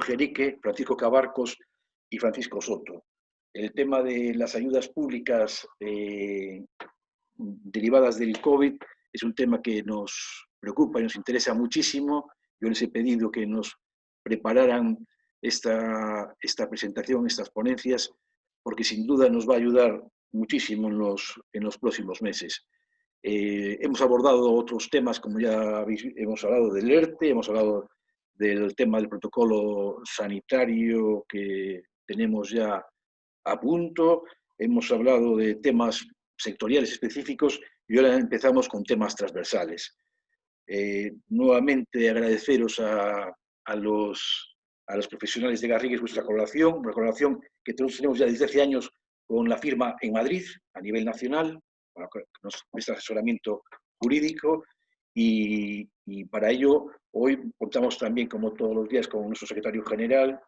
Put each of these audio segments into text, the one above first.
Ejerique, Francisco Cabarcos y Francisco Soto. El tema de las ayudas públicas derivadas del COVID es un tema que nos preocupa y nos interesa muchísimo. Yo les he pedido que nos prepararan esta presentación, estas ponencias, porque sin duda nos va a ayudar muchísimo en los próximos meses. Hemos abordado otros temas, como ya hemos hablado del ERTE, hemos hablado del tema del protocolo sanitario que tenemos ya a punto, hemos hablado de temas sectoriales específicos y ahora empezamos con temas transversales. Nuevamente agradeceros a los profesionales de Garrigues vuestra colaboración, una colaboración que tenemos ya desde hace años con la firma en Madrid, a nivel nacional, para nuestro asesoramiento jurídico, y para ello hoy contamos también, como todos los días, con nuestro secretario general,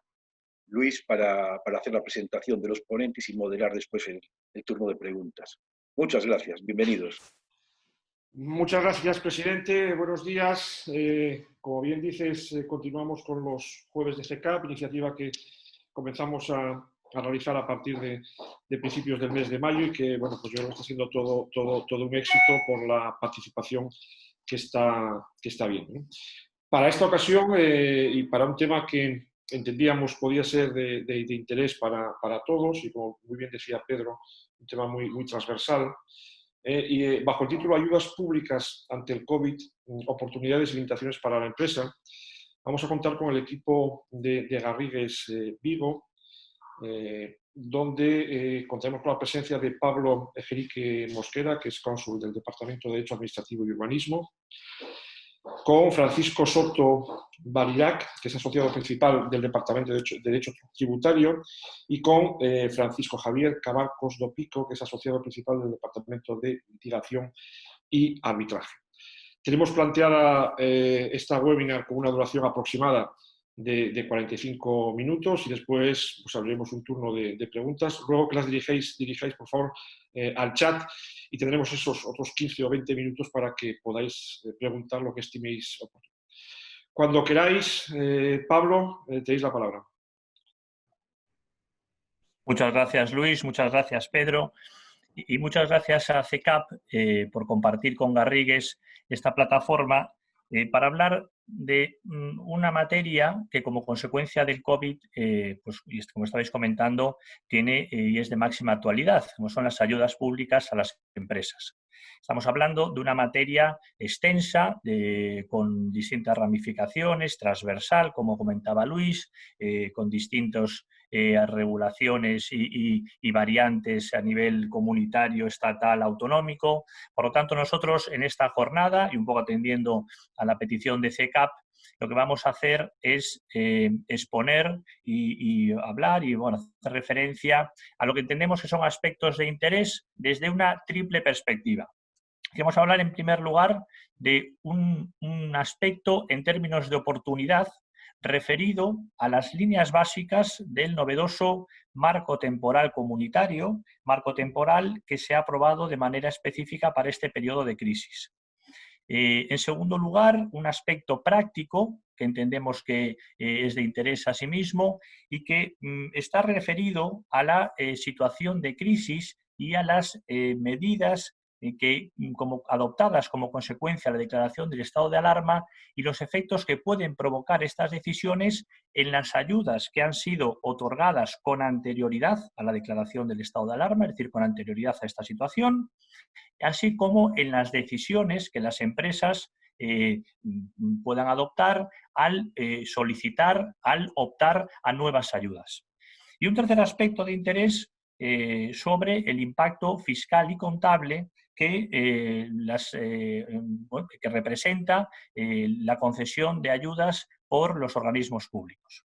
Luis, para hacer la presentación de los ponentes y moderar después el turno de preguntas. Muchas gracias, bienvenidos. Muchas gracias, presidente. Buenos días. Como bien dices, continuamos con los jueves de GCAP, iniciativa que comenzamos a realizar a partir de principios del mes de mayo y que, bueno, pues yo creo que está siendo todo un éxito por la participación que está bien, ¿no? Para esta ocasión y para un tema que entendíamos podía ser de interés para todos y, como muy bien decía Pedro, un tema muy transversal, bajo el título Ayudas públicas ante el COVID, oportunidades y limitaciones para la empresa, vamos a contar con el equipo de Garrigues Vigo, donde contaremos con la presencia de Pablo Ejerique Mosquera, que es cónsul del Departamento de Derecho Administrativo y Urbanismo, con Francisco Soto Barilac, que es asociado principal del Departamento de Derecho Tributario, y con Francisco Javier Cabarcos do Pico, que es asociado principal del Departamento de Litigación y Arbitraje. Tenemos planteada esta webinar con una duración aproximada de 45 minutos y después pues, abriremos un turno de preguntas. Ruego que las dirijáis por favor, al chat y tendremos esos otros 15 o 20 minutos para que podáis preguntar lo que estiméis oportuno. Cuando queráis, Pablo, tenéis la palabra. Muchas gracias, Luis. Muchas gracias, Pedro. Y muchas gracias a GCAP por compartir con Garrigues esta plataforma para hablar de una materia que, como consecuencia del COVID, pues, como estabais comentando, tiene y es de máxima actualidad, como son las ayudas públicas a las empresas. Estamos hablando de una materia extensa, con distintas ramificaciones, transversal, como comentaba Luis, con distintos regulaciones y variantes a nivel comunitario, estatal, autonómico. Por lo tanto, nosotros en esta jornada, y un poco atendiendo a la petición de GCAP, lo que vamos a hacer es exponer y hablar y bueno, hacer referencia a lo que entendemos que son aspectos de interés desde una triple perspectiva. Vamos a hablar en primer lugar de un aspecto en términos de oportunidad referido a las líneas básicas del novedoso marco temporal comunitario, marco temporal que se ha aprobado de manera específica para este periodo de crisis. En segundo lugar, un aspecto práctico que entendemos que es de interés a sí mismo y que está referido a la situación de crisis y a las medidas que, adoptadas como consecuencia de la declaración del estado de alarma y los efectos que pueden provocar estas decisiones en las ayudas que han sido otorgadas con anterioridad a la declaración del estado de alarma, es decir, con anterioridad a esta situación, así como en las decisiones que las empresas puedan adoptar al solicitar, al optar a nuevas ayudas. Y un tercer aspecto de interés sobre el impacto fiscal y contable que representa la concesión de ayudas por los organismos públicos.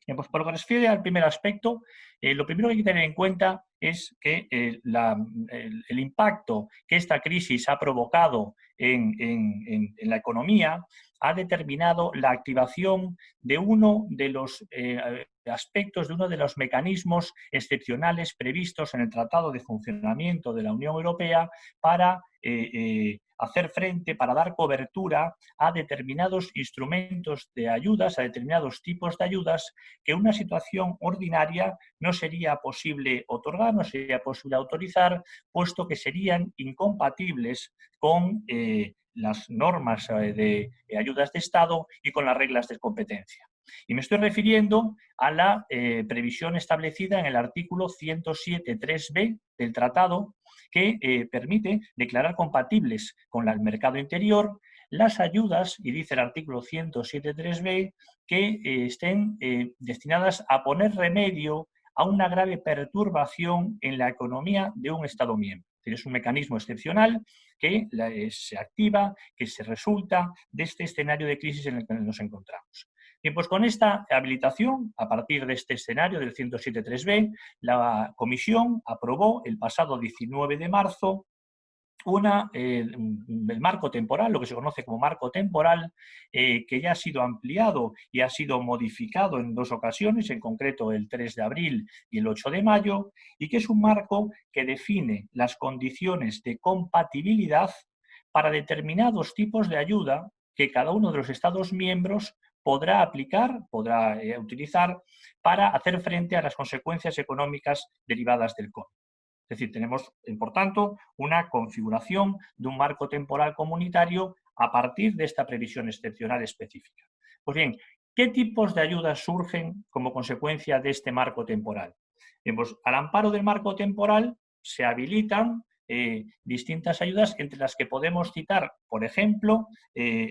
Pues por lo que se refiere al primer aspecto, lo primero que hay que tener en cuenta es que el impacto que esta crisis ha provocado en la economía ha determinado la activación de uno de los aspectos, de uno de los mecanismos excepcionales previstos en el Tratado de Funcionamiento de la Unión Europea para hacer frente, para dar cobertura a determinados instrumentos de ayudas, a determinados tipos de ayudas que en una situación ordinaria no sería posible otorgar, no sería posible autorizar, puesto que serían incompatibles con las normas de ayudas de Estado y con las reglas de competencia. Y me estoy refiriendo a la previsión establecida en el artículo 107.3b del tratado, que permite declarar compatibles con el mercado interior las ayudas, y dice el artículo 107.3b, que estén destinadas a poner remedio a una grave perturbación en la economía de un Estado miembro. Es un mecanismo excepcional que se activa, que se resulta de este escenario de crisis en el que nos encontramos. Bien, pues con esta habilitación, a partir de este escenario del 107.3b, la Comisión aprobó el pasado 19 de marzo el marco temporal, lo que se conoce como marco temporal, que ya ha sido ampliado y ha sido modificado en 2 ocasiones, en concreto el 3 de abril y el 8 de mayo, y que es un marco que define las condiciones de compatibilidad para determinados tipos de ayuda que cada uno de los Estados miembros podrá aplicar, podrá utilizar para hacer frente a las consecuencias económicas derivadas del COVID. Es decir, tenemos, por tanto, una configuración de un marco temporal comunitario a partir de esta previsión excepcional específica. Pues bien, ¿qué tipos de ayudas surgen como consecuencia de este marco temporal? Bien, pues, al amparo del marco temporal se habilitan distintas ayudas, entre las que podemos citar, por ejemplo,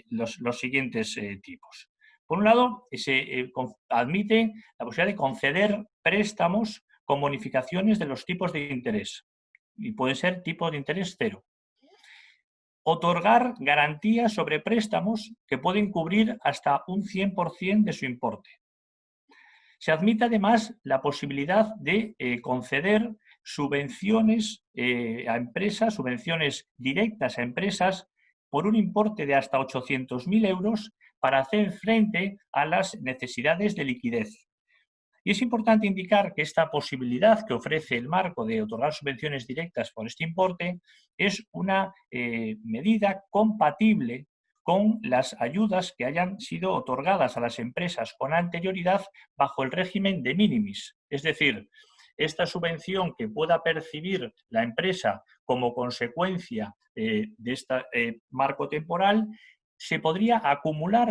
los siguientes tipos. Por un lado, se admite la posibilidad de conceder préstamos con bonificaciones de los tipos de interés, y puede ser tipo de interés cero. Otorgar garantías sobre préstamos que pueden cubrir hasta un 100% de su importe. Se admite además la posibilidad de conceder subvenciones a empresas, subvenciones directas a empresas por un importe de hasta 800.000 euros para hacer frente a las necesidades de liquidez. Y es importante indicar que esta posibilidad que ofrece el marco de otorgar subvenciones directas por este importe es una medida compatible con las ayudas que hayan sido otorgadas a las empresas con anterioridad bajo el régimen de minimis. Es decir, esta subvención que pueda percibir la empresa como consecuencia de este marco temporal se puede acumular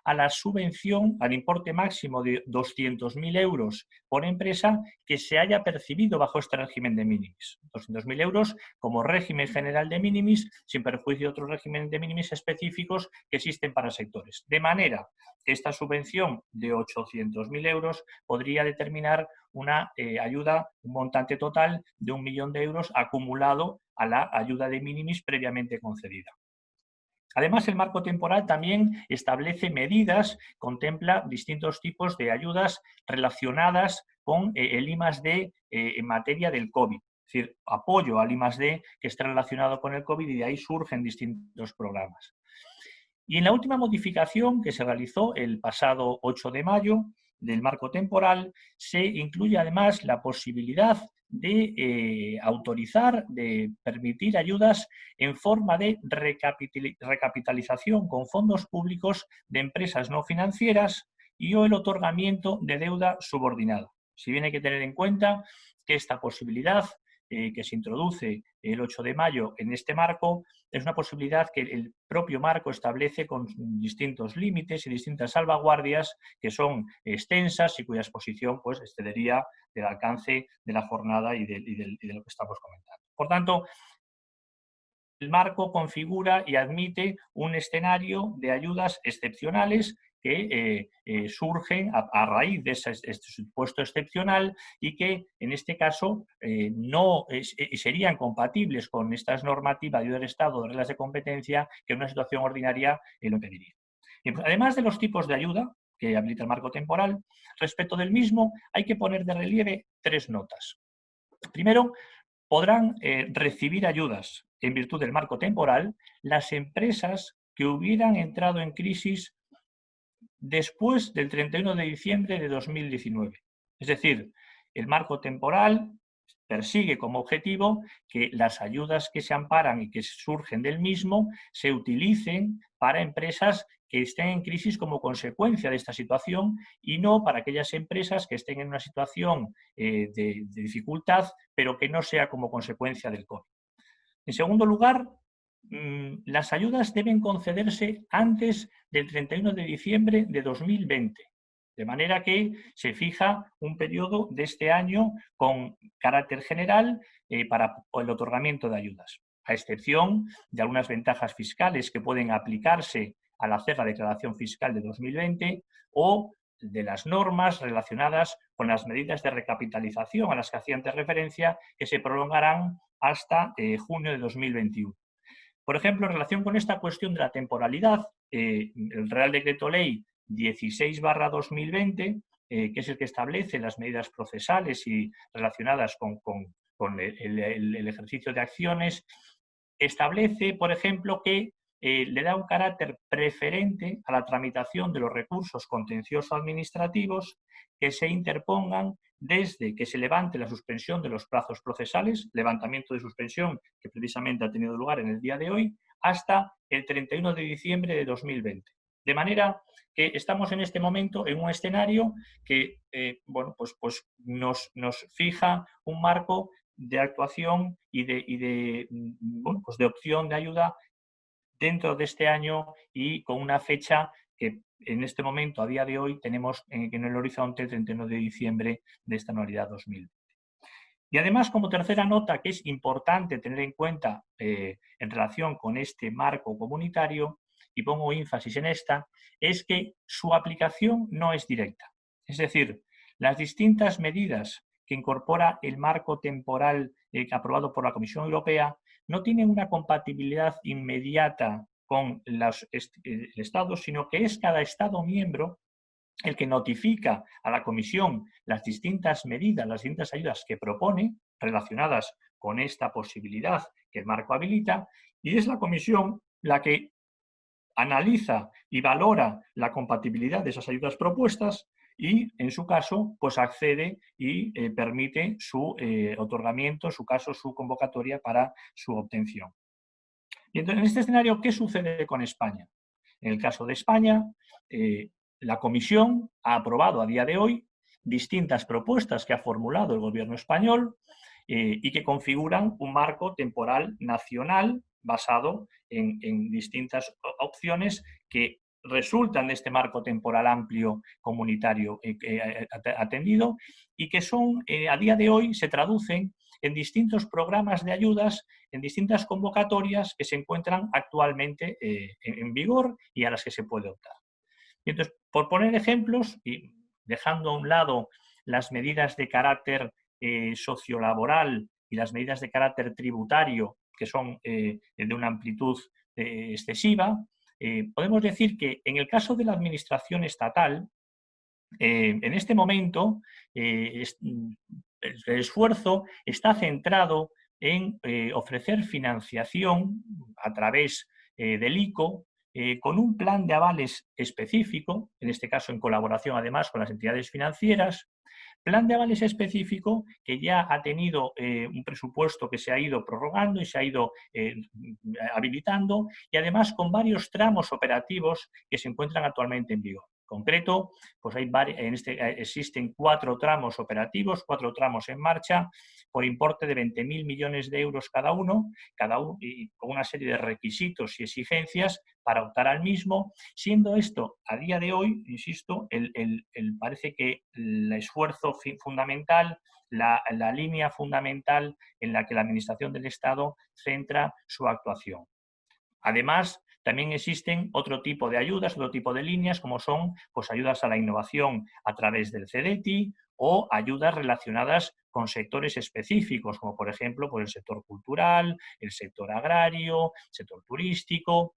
a la subvención, al importe máximo de 200.000 euros por empresa que se haya percibido bajo este régimen de minimis. 200.000 euros como régimen general de minimis, sin perjuicio de otros regímenes de minimis específicos que existen para sectores. De manera que esta subvención de 800.000 euros podría determinar una ayuda, un montante total de 1 millón de euros acumulado a la ayuda de minimis previamente concedida. Además, el marco temporal también establece medidas, contempla distintos tipos de ayudas relacionadas con el I+D en materia del COVID. Es decir, apoyo al I+D que está relacionado con el COVID, y de ahí surgen distintos programas. Y en la última modificación que se realizó el pasado 8 de mayo del marco temporal, se incluye además la posibilidad de autorizar, de permitir ayudas en forma de recapitalización con fondos públicos de empresas no financieras y o el otorgamiento de deuda subordinada. Si bien hay que tener en cuenta que esta posibilidad que se introduce el 8 de mayo en este marco es una posibilidad que el propio marco establece con distintos límites y distintas salvaguardias que son extensas y cuya exposición pues, excedería del alcance de la jornada y de lo que estamos comentando. Por tanto, el marco configura y admite un escenario de ayudas excepcionales que surgen a raíz de este supuesto excepcional y que en este caso no serían compatibles con estas normativas de ayuda del Estado, de reglas de competencia, que en una situación ordinaria lo pediría. Además de los tipos de ayuda que habilita el marco temporal, respecto del mismo hay que poner de relieve 3 notas. Primero, podrán recibir ayudas en virtud del marco temporal las empresas que hubieran entrado en crisis después del 31 de diciembre de 2019. Es decir, el marco temporal persigue como objetivo que las ayudas que se amparan y que surgen del mismo se utilicen para empresas que estén en crisis como consecuencia de esta situación y no para aquellas empresas que estén en una situación de dificultad, pero que no sea como consecuencia del COVID. En segundo lugar, las ayudas deben concederse antes del 31 de diciembre de 2020. De manera que se fija un periodo de este año con carácter general para el otorgamiento de ayudas, a excepción de algunas ventajas fiscales que pueden aplicarse al hacer la declaración fiscal de 2020 o de las normas relacionadas con las medidas de recapitalización a las que hacía antes referencia, que se prolongarán hasta junio de 2021. Por ejemplo, en relación con esta cuestión de la temporalidad, el Real Decreto Ley 16/2020, que es el que establece las medidas procesales y relacionadas con el ejercicio de acciones, establece, por ejemplo, que le da un carácter preferente a la tramitación de los recursos contenciosos administrativos que se interpongan desde que se levante la suspensión de los plazos procesales, levantamiento de suspensión que precisamente ha tenido lugar en el día de hoy, hasta el 31 de diciembre de 2020. De manera que estamos en este momento en un escenario que bueno, pues nos fija un marco de actuación y bueno, pues de opción de ayuda dentro de este año y con una fecha que en este momento, a día de hoy, tenemos en el horizonte el 31 de diciembre de esta anualidad 2020. Y además, como tercera nota que es importante tener en cuenta en relación con este marco comunitario, y pongo énfasis en esta, es que su aplicación no es directa. Es decir, las distintas medidas que incorpora el marco temporal aprobado por la Comisión Europea no tienen una compatibilidad inmediata con el Estado, sino que es cada Estado miembro el que notifica a la Comisión las distintas medidas, las distintas ayudas que propone relacionadas con esta posibilidad que el marco habilita, y es la Comisión la que analiza y valora la compatibilidad de esas ayudas propuestas y, en su caso, pues accede y permite su otorgamiento, en su caso, su convocatoria para su obtención. Y entonces, en este escenario, ¿qué sucede con España? En el caso de España, la Comisión ha aprobado a día de hoy distintas propuestas que ha formulado el Gobierno español y que configuran un marco temporal nacional basado en distintas opciones que resultan de este marco temporal amplio comunitario atendido y que son, a día de hoy, se traducen en distintos programas de ayudas, en distintas convocatorias que se encuentran actualmente en vigor y a las que se puede optar. Y entonces, por poner ejemplos, y dejando a un lado las medidas de carácter sociolaboral y las medidas de carácter tributario, que son de una amplitud excesiva, podemos decir que en el caso de la administración estatal, en este momento el esfuerzo está centrado en ofrecer financiación a través del ICO con un plan de avales específico, en este caso en colaboración además con las entidades financieras, plan de avales específico que ya ha tenido un presupuesto que se ha ido prorrogando y se ha ido habilitando y además con varios tramos operativos que se encuentran actualmente en vigor. En concreto, pues existen 4 tramos operativos, 4 tramos en marcha, por importe de 20.000 millones de euros cada uno y con una serie de requisitos y exigencias para optar al mismo, siendo esto a día de hoy, insisto, parece que el esfuerzo fundamental, la línea fundamental en la que la Administración del Estado centra su actuación. Además, también existen otro tipo de ayudas, otro tipo de líneas, como son pues, ayudas a la innovación a través del CEDETI o ayudas relacionadas con sectores específicos, como por ejemplo por el sector cultural, el sector agrario, el sector turístico,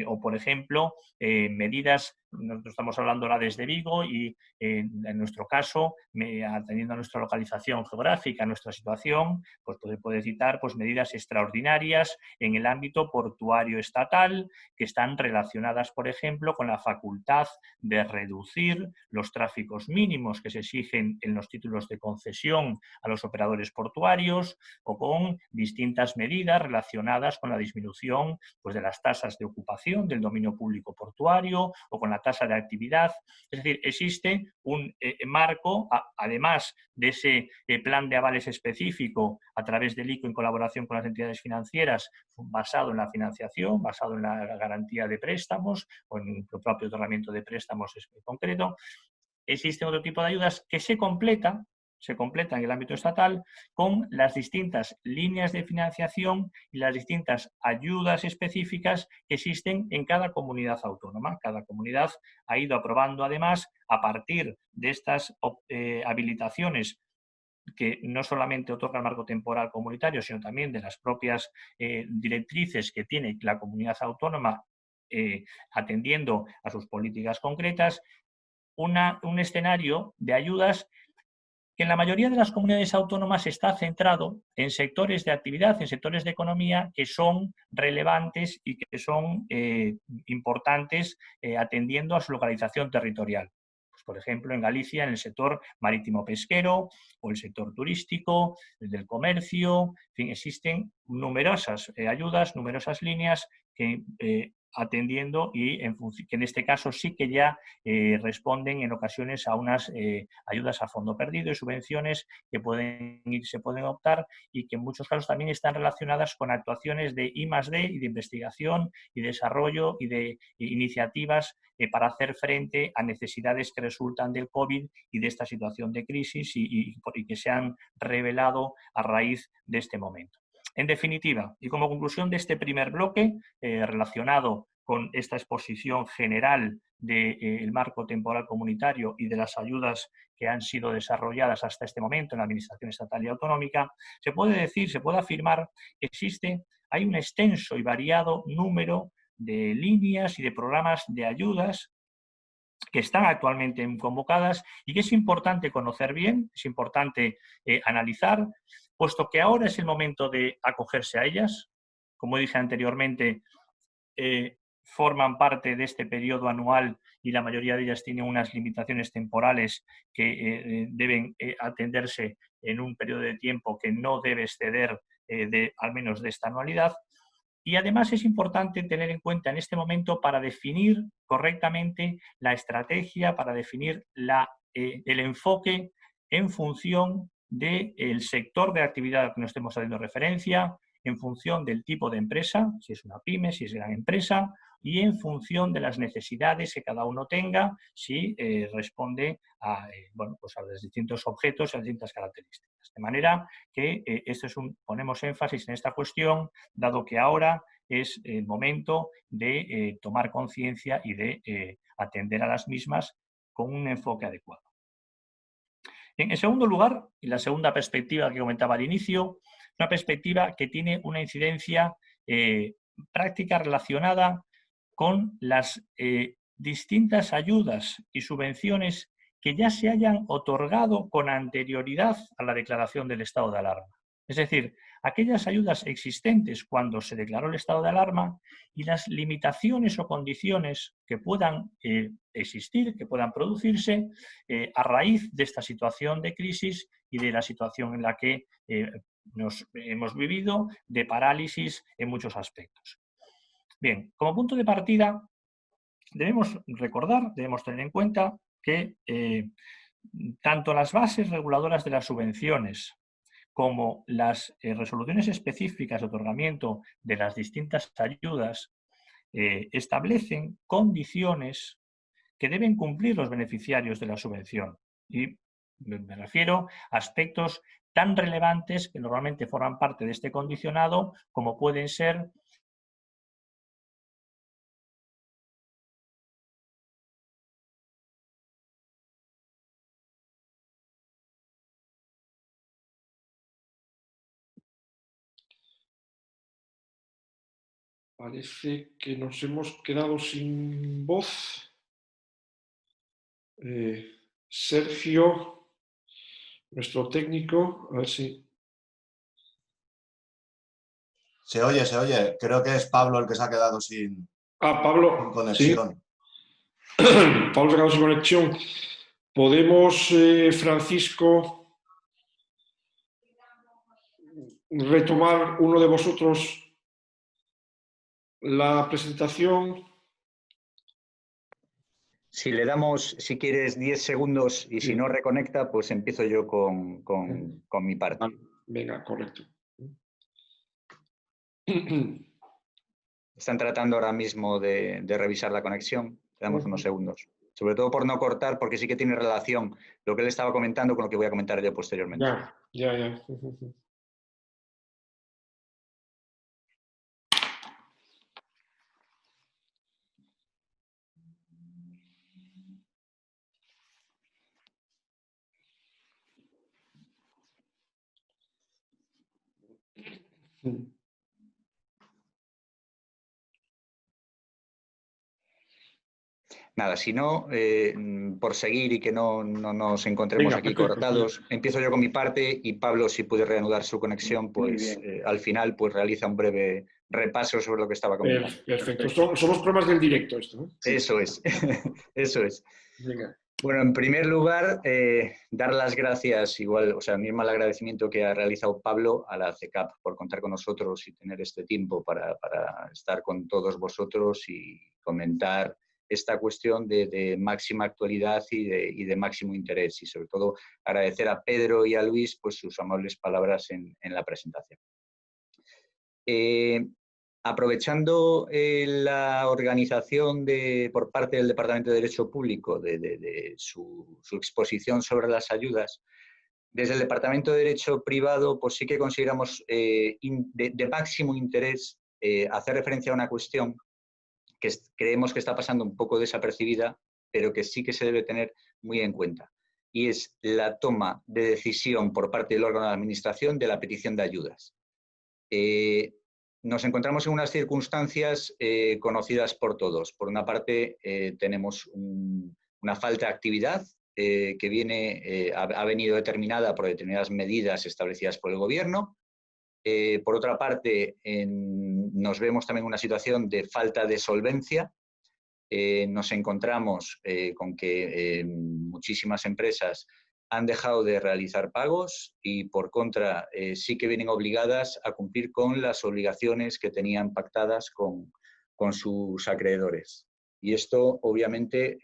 o por ejemplo medidas nosotros estamos hablando ahora desde Vigo y en nuestro caso, atendiendo a nuestra localización geográfica, a nuestra situación, pues se puede citar pues, medidas extraordinarias en el ámbito portuario estatal que están relacionadas, por ejemplo, con la facultad de reducir los tráficos mínimos que se exigen en los títulos de concesión a los operadores portuarios o con distintas medidas relacionadas con la disminución pues, de las tasas de ocupación del dominio público portuario o con la tasa de actividad. Es decir, existe un marco, además de ese plan de avales específico a través del ICO en colaboración con las entidades financieras, basado en la financiación, basado en la garantía de préstamos o en el propio otorgamiento de préstamos en concreto. Existe otro tipo de ayudas que se completa en el ámbito estatal con las distintas líneas de financiación y las distintas ayudas específicas que existen en cada comunidad autónoma. Cada comunidad ha ido aprobando, además, a partir de estas habilitaciones que no solamente otorga el marco temporal comunitario, sino también de las propias directrices que tiene la comunidad autónoma atendiendo a sus políticas concretas, un escenario de ayudas que en la mayoría de las comunidades autónomas está centrado en sectores de actividad, en sectores de economía que son relevantes y que son importantes atendiendo a su localización territorial. Pues, por ejemplo, en Galicia, en el sector marítimo-pesquero o el sector turístico, el del comercio, en fin, existen numerosas ayudas, numerosas líneas que atendiendo y que en este caso sí que ya responden en ocasiones a unas ayudas a fondo perdido y subvenciones que se pueden optar y que en muchos casos también están relacionadas con actuaciones de I+D y de investigación y desarrollo y de iniciativas para hacer frente a necesidades que resultan del COVID y de esta situación de crisis y que se han revelado a raíz de este momento. En definitiva, y como conclusión de este primer bloque relacionado con esta exposición general del marco temporal comunitario y de las ayudas que han sido desarrolladas hasta este momento en la Administración Estatal y Autonómica, se puede decir, se puede afirmar que hay un extenso y variado número de líneas y de programas de ayudas que están actualmente convocadas y que es importante conocer bien, es importante analizar, puesto que ahora es el momento de acogerse a ellas. Como dije anteriormente, forman parte de este periodo anual y la mayoría de ellas tienen unas limitaciones temporales que deben atenderse en un periodo de tiempo que no debe exceder al menos de esta anualidad. Y además es importante tener en cuenta en este momento para definir correctamente la estrategia, para definir el enfoque en función del sector de actividad al que nos estemos haciendo referencia, en función del tipo de empresa, si es una pyme, si es gran empresa, y en función de las necesidades que cada uno tenga, si responde a los distintos objetos y a las distintas características. De manera que ponemos énfasis en esta cuestión, dado que ahora es el momento de tomar conciencia y de atender a las mismas con un enfoque adecuado. En segundo lugar, y la segunda perspectiva que comentaba al inicio, una perspectiva que tiene una incidencia práctica relacionada con las distintas ayudas y subvenciones que ya se hayan otorgado con anterioridad a la declaración del estado de alarma. Es decir, aquellas ayudas existentes cuando se declaró el estado de alarma y las limitaciones o condiciones que puedan existir, que puedan producirse a raíz de esta situación de crisis y de la situación en la que nos hemos vivido de parálisis en muchos aspectos. Bien, como punto de partida debemos recordar, debemos tener en cuenta que tanto las bases reguladoras de las subvenciones como las resoluciones específicas de otorgamiento de las distintas ayudas establecen condiciones que deben cumplir los beneficiarios de la subvención. Y me refiero a aspectos tan relevantes que normalmente forman parte de este condicionado como pueden ser Parece que nos hemos quedado sin voz. Sergio, nuestro técnico, a ver si... Se oye, se oye. Creo que es Pablo el que se ha quedado sin Pablo, conexión. Sí. Pablo se ha quedado sin conexión. ¿Podemos, Francisco, retomar uno de vosotros la presentación? Si le damos, si quieres, 10 segundos y si no reconecta, pues empiezo yo con mi parte. Venga, correcto. Están tratando ahora mismo de revisar la conexión. Le damos unos segundos. Sobre todo por no cortar, porque sí que tiene relación lo que él estaba comentando con lo que voy a comentar yo posteriormente. Ya. Nada, si no, por seguir y que no nos encontremos Venga, aquí perfecto. cortados, empiezo yo con mi parte y Pablo, si puede reanudar su conexión, pues al final pues realiza un breve repaso sobre lo que estaba comentando. Perfecto. Son los problemas del directo esto, ¿no? Eso es, eso es. Venga. Bueno, en primer lugar, dar las gracias, igual, o sea, unirme al agradecimiento que ha realizado Pablo a la CECAP por contar con nosotros y tener este tiempo para estar con todos vosotros y comentar esta cuestión de máxima actualidad y de máximo interés. Y sobre todo agradecer a Pedro y a Luis pues, sus amables palabras en la presentación. Aprovechando la organización por parte del Departamento de Derecho Público de su exposición sobre las ayudas, desde el Departamento de Derecho Privado pues sí que consideramos de máximo interés hacer referencia a una cuestión que creemos que está pasando un poco desapercibida, pero que sí que se debe tener muy en cuenta, y es la toma de decisión por parte del órgano de administración de la petición de ayudas. Nos encontramos en unas circunstancias conocidas por todos. Por una parte, tenemos una falta de actividad que ha venido determinada por determinadas medidas establecidas por el Gobierno. Por otra parte, nos vemos también en una situación de falta de solvencia. Nos encontramos con que muchísimas empresas han dejado de realizar pagos y, por contra, sí que vienen obligadas a cumplir con las obligaciones que tenían pactadas con sus acreedores. Y esto, obviamente,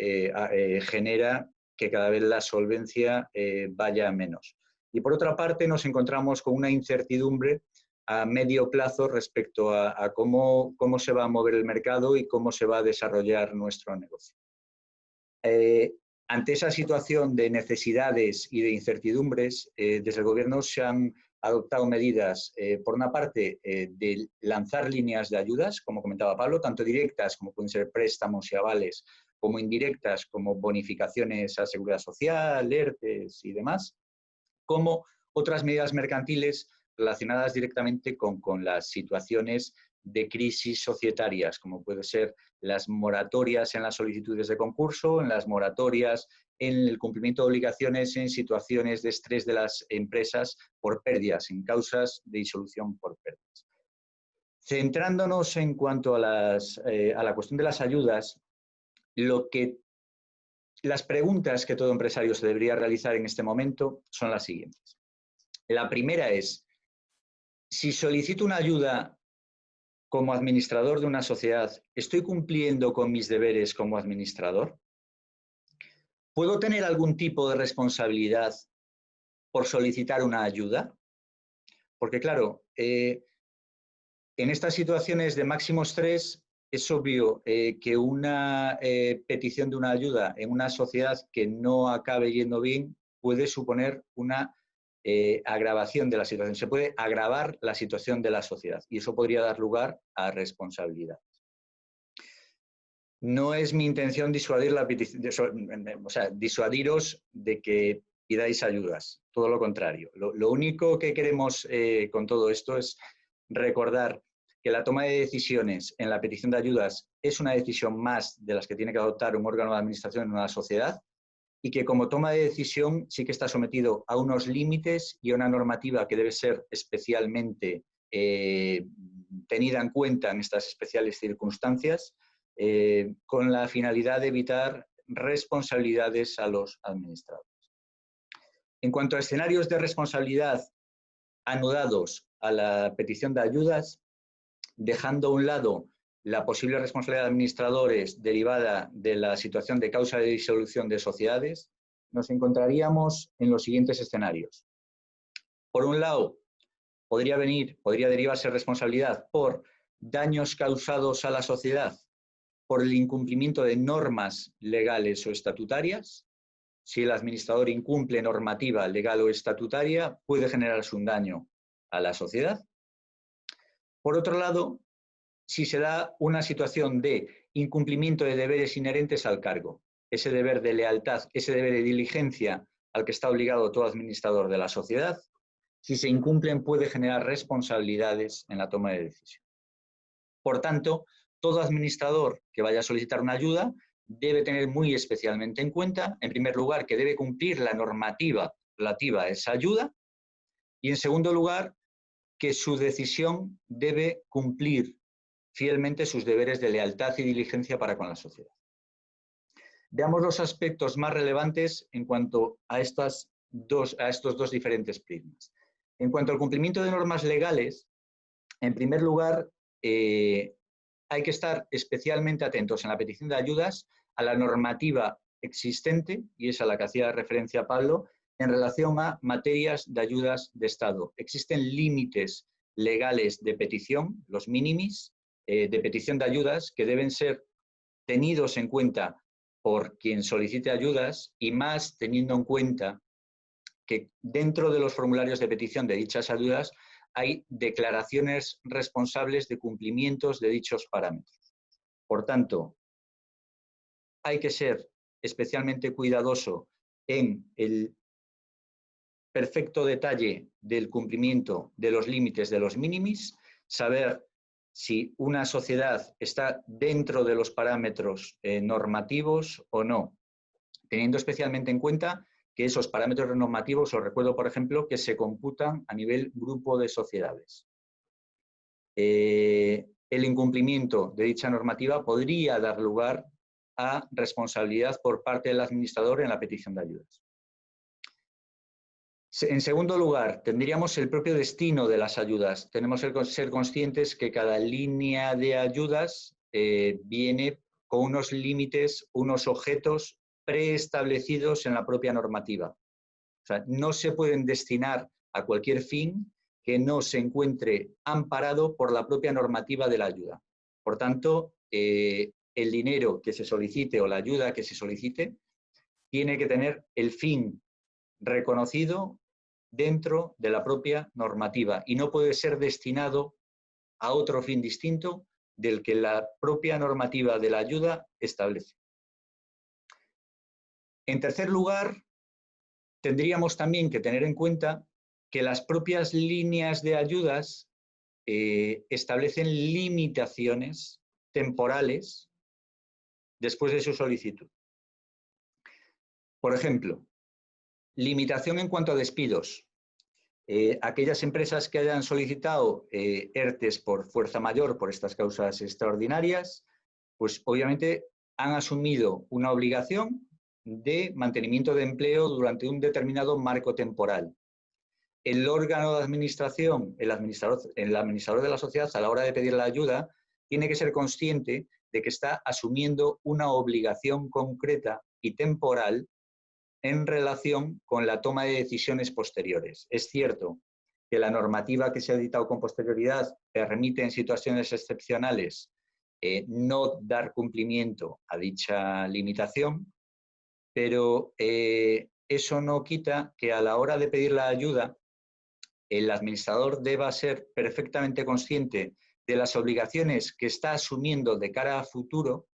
genera que cada vez la solvencia vaya a menos. Y, por otra parte, nos encontramos con una incertidumbre a medio plazo respecto a cómo se va a mover el mercado y cómo se va a desarrollar nuestro negocio. Ante esa situación de necesidades y de incertidumbres, desde el Gobierno se han adoptado medidas, por una parte, de lanzar líneas de ayudas, como comentaba Pablo, tanto directas como pueden ser préstamos y avales, como indirectas, como bonificaciones a Seguridad Social, ERTES y demás, como otras medidas mercantiles relacionadas directamente con las situaciones de crisis societarias, como puede ser las moratorias en las solicitudes de concurso, en las moratorias en el cumplimiento de obligaciones en situaciones de estrés de las empresas por pérdidas, en causas de disolución por pérdidas. Centrándonos en cuanto a la cuestión de las ayudas, las preguntas que todo empresario se debería realizar en este momento son las siguientes. La primera es, si solicito una ayuda como administrador de una sociedad, ¿estoy cumpliendo con mis deberes como administrador? ¿Puedo tener algún tipo de responsabilidad por solicitar una ayuda? Porque, claro, en estas situaciones de máximo estrés, es obvio que una petición de una ayuda en una sociedad que no acabe yendo bien puede suponer una agravación de la situación. Se puede agravar la situación de la sociedad y eso podría dar lugar a responsabilidad. No es mi intención disuadir disuadiros de que pidáis ayudas, todo lo contrario. Lo único que queremos con todo esto es recordar que la toma de decisiones en la petición de ayudas es una decisión más de las que tiene que adoptar un órgano de administración en una sociedad, y que como toma de decisión sí que está sometido a unos límites y a una normativa que debe ser especialmente tenida en cuenta en estas especiales circunstancias, con la finalidad de evitar responsabilidades a los administradores. En cuanto a escenarios de responsabilidad anudados a la petición de ayudas, dejando a un lado la posible responsabilidad de administradores derivada de la situación de causa de disolución de sociedades, nos encontraríamos en los siguientes escenarios. Por un lado, podría derivarse responsabilidad por daños causados a la sociedad por el incumplimiento de normas legales o estatutarias. Si el administrador incumple normativa legal o estatutaria, puede generarse un daño a la sociedad. Por otro lado, si se da una situación de incumplimiento de deberes inherentes al cargo, ese deber de lealtad, ese deber de diligencia al que está obligado todo administrador de la sociedad, si se incumplen puede generar responsabilidades en la toma de decisión. Por tanto, todo administrador que vaya a solicitar una ayuda debe tener muy especialmente en cuenta, en primer lugar, que debe cumplir la normativa relativa a esa ayuda y, en segundo lugar, que su decisión debe cumplir fielmente sus deberes de lealtad y diligencia para con la sociedad. Veamos los aspectos más relevantes en cuanto a estos dos diferentes prismas. En cuanto al cumplimiento de normas legales, en primer lugar, hay que estar especialmente atentos en la petición de ayudas a la normativa existente, y es a la que hacía referencia Pablo, en relación a materias de ayudas de Estado. Existen límites legales de petición, los minimis, de petición de ayudas, que deben ser tenidos en cuenta por quien solicite ayudas, y más teniendo en cuenta que dentro de los formularios de petición de dichas ayudas hay declaraciones responsables de cumplimientos de dichos parámetros. Por tanto, hay que ser especialmente cuidadoso en el perfecto detalle del cumplimiento de los límites de los minimis, saber si una sociedad está dentro de los parámetros normativos o no, teniendo especialmente en cuenta que esos parámetros normativos, os recuerdo, por ejemplo, que se computan a nivel grupo de sociedades. El incumplimiento de dicha normativa podría dar lugar a responsabilidad por parte del administrador en la petición de ayudas. En segundo lugar, tendríamos el propio destino de las ayudas. Tenemos que ser conscientes que cada línea de ayudas viene con unos límites, unos objetos preestablecidos en la propia normativa. O sea, no se pueden destinar a cualquier fin que no se encuentre amparado por la propia normativa de la ayuda. Por tanto, el dinero que se solicite o la ayuda que se solicite tiene que tener el fin reconocido dentro de la propia normativa y no puede ser destinado a otro fin distinto del que la propia normativa de la ayuda establece. En tercer lugar, tendríamos también que tener en cuenta que las propias líneas de ayudas establecen limitaciones temporales después de su solicitud. Por ejemplo, limitación en cuanto a despidos. Aquellas empresas que hayan solicitado ERTES por fuerza mayor por estas causas extraordinarias, pues obviamente han asumido una obligación de mantenimiento de empleo durante un determinado marco temporal. El órgano de administración, el administrador de la sociedad, a la hora de pedir la ayuda, tiene que ser consciente de que está asumiendo una obligación concreta y temporal en relación con la toma de decisiones posteriores. Es cierto que la normativa que se ha dictado con posterioridad permite en situaciones excepcionales no dar cumplimiento a dicha limitación, pero eso no quita que a la hora de pedir la ayuda el administrador deba ser perfectamente consciente de las obligaciones que está asumiendo de cara a futuro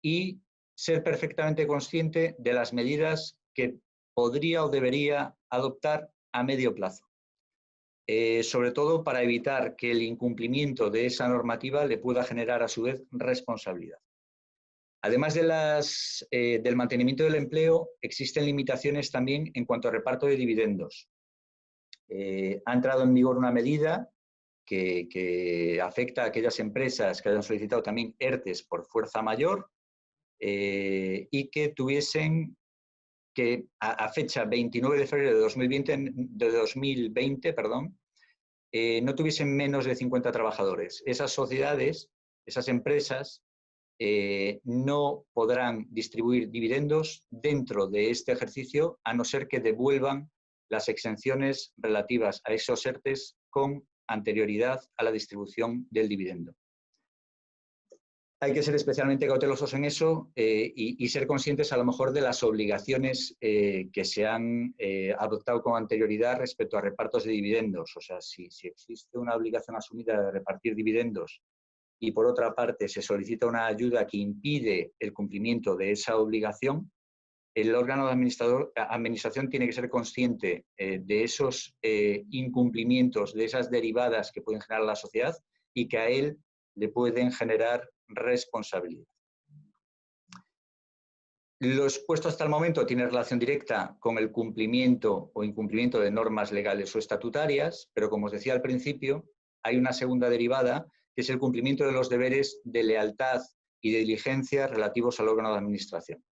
y ser perfectamente consciente de las medidas que podría o debería adoptar a medio plazo. Sobre todo para evitar que el incumplimiento de esa normativa le pueda generar a su vez responsabilidad. Además de del mantenimiento del empleo, existen limitaciones también en cuanto a reparto de dividendos. Ha entrado en vigor una medida que afecta a aquellas empresas que hayan solicitado también ERTES por fuerza mayor y que tuviesen que a fecha 29 de febrero de 2020 no tuviesen menos de 50 trabajadores. Esas sociedades, esas empresas, no podrán distribuir dividendos dentro de este ejercicio a no ser que devuelvan las exenciones relativas a esos ERTES con anterioridad a la distribución del dividendo. Hay que ser especialmente cautelosos en eso y ser conscientes a lo mejor de las obligaciones que se han adoptado con anterioridad respecto a repartos de dividendos. O sea, si existe una obligación asumida de repartir dividendos y por otra parte se solicita una ayuda que impide el cumplimiento de esa obligación, el órgano de administración tiene que ser consciente de esos incumplimientos, de esas derivadas que pueden generar la sociedad y que a él le pueden generar responsabilidad. Lo expuesto hasta el momento tiene relación directa con el cumplimiento o incumplimiento de normas legales o estatutarias, pero como os decía al principio, hay una segunda derivada que es el cumplimiento de los deberes de lealtad y de diligencia relativos al órgano de administración.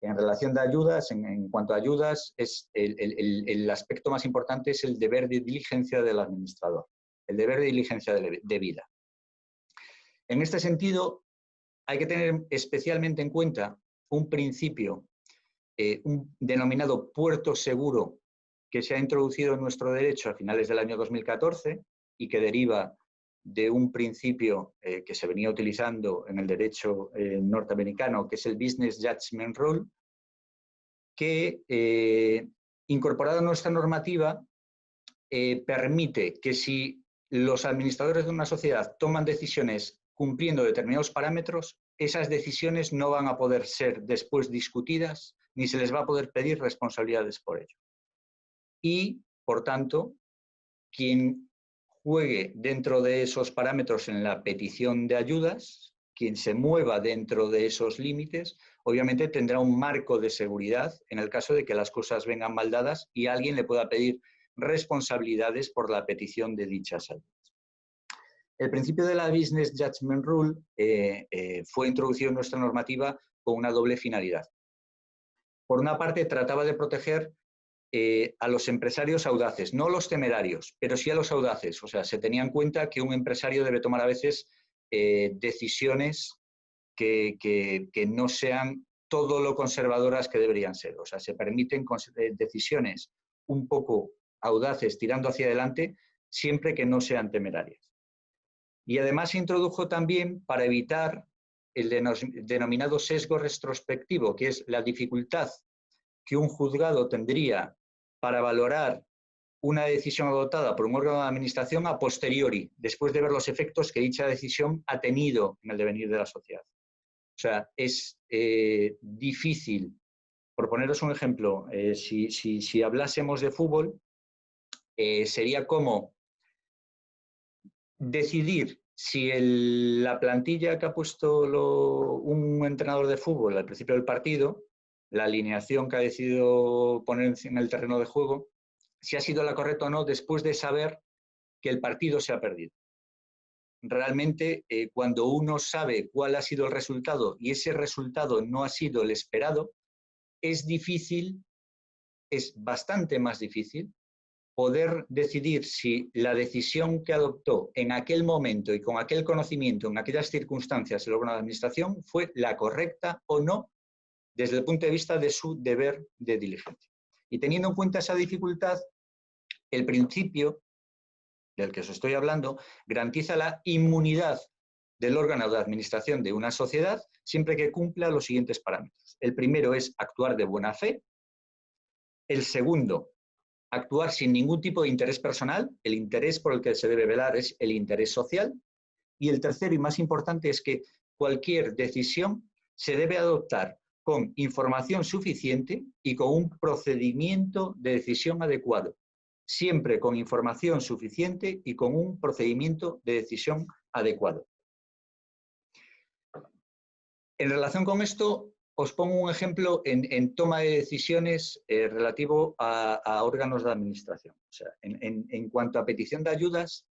En relación de ayudas, en cuanto a ayudas, el aspecto más importante es el deber de diligencia del administrador, el deber de diligencia debida. En este sentido, hay que tener especialmente en cuenta un principio denominado puerto seguro que se ha introducido en nuestro derecho a finales del año 2014 y que deriva de un principio que se venía utilizando en el derecho norteamericano, que es el Business Judgment Rule, que incorporado a nuestra normativa permite que si los administradores de una sociedad toman decisiones cumpliendo determinados parámetros, esas decisiones no van a poder ser después discutidas ni se les va a poder pedir responsabilidades por ello. Y, por tanto, quien juegue dentro de esos parámetros en la petición de ayudas, quien se mueva dentro de esos límites, obviamente tendrá un marco de seguridad en el caso de que las cosas vengan mal dadas y alguien le pueda pedir responsabilidades por la petición de dichas ayudas. El principio de la Business Judgment Rule fue introducido en nuestra normativa con una doble finalidad. Por una parte, trataba de proteger a los empresarios audaces, no los temerarios, pero sí a los audaces. O sea, se tenía en cuenta que un empresario debe tomar a veces decisiones que no sean todo lo conservadoras que deberían ser. O sea, se permiten decisiones un poco audaces tirando hacia adelante, siempre que no sean temerarias. Y además se introdujo también para evitar el denominado sesgo retrospectivo, que es la dificultad que un juzgado tendría para valorar una decisión adoptada por un órgano de administración a posteriori, después de ver los efectos que dicha decisión ha tenido en el devenir de la sociedad. O sea, es difícil. Por poneros un ejemplo, si hablásemos de fútbol, sería como decidir si la plantilla que ha puesto un entrenador de fútbol al principio del partido, la alineación que ha decidido poner en el terreno de juego, si ha sido la correcta o no después de saber que el partido se ha perdido. Realmente, cuando uno sabe cuál ha sido el resultado y ese resultado no ha sido el esperado, es difícil, es bastante más difícil, poder decidir si la decisión que adoptó en aquel momento y con aquel conocimiento, en aquellas circunstancias, el órgano de administración fue la correcta o no desde el punto de vista de su deber de diligencia. Y teniendo en cuenta esa dificultad, el principio del que os estoy hablando garantiza la inmunidad del órgano de administración de una sociedad siempre que cumpla los siguientes parámetros. El primero es actuar de buena fe. El segundo, actuar sin ningún tipo de interés personal. El interés por el que se debe velar es el interés social. Y el tercero y más importante es que cualquier decisión se debe adoptar con información suficiente y con un procedimiento de decisión adecuado. Siempre con información suficiente y con un procedimiento de decisión adecuado. En relación con esto, os pongo un ejemplo en toma de decisiones relativo a órganos de administración. O sea, en cuanto a petición de ayudas,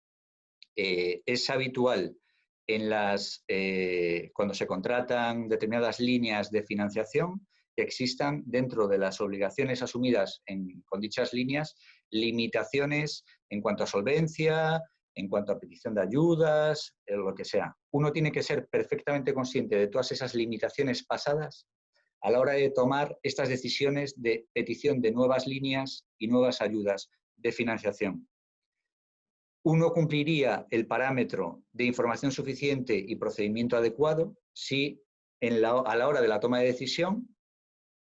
es habitual cuando se contratan determinadas líneas de financiación que existan dentro de las obligaciones asumidas con dichas líneas limitaciones en cuanto a solvencia, en cuanto a petición de ayudas, lo que sea. Uno tiene que ser perfectamente consciente de todas esas limitaciones pasadas a la hora de tomar estas decisiones de petición de nuevas líneas y nuevas ayudas de financiación. Uno cumpliría el parámetro de información suficiente y procedimiento adecuado si a la hora de la toma de decisión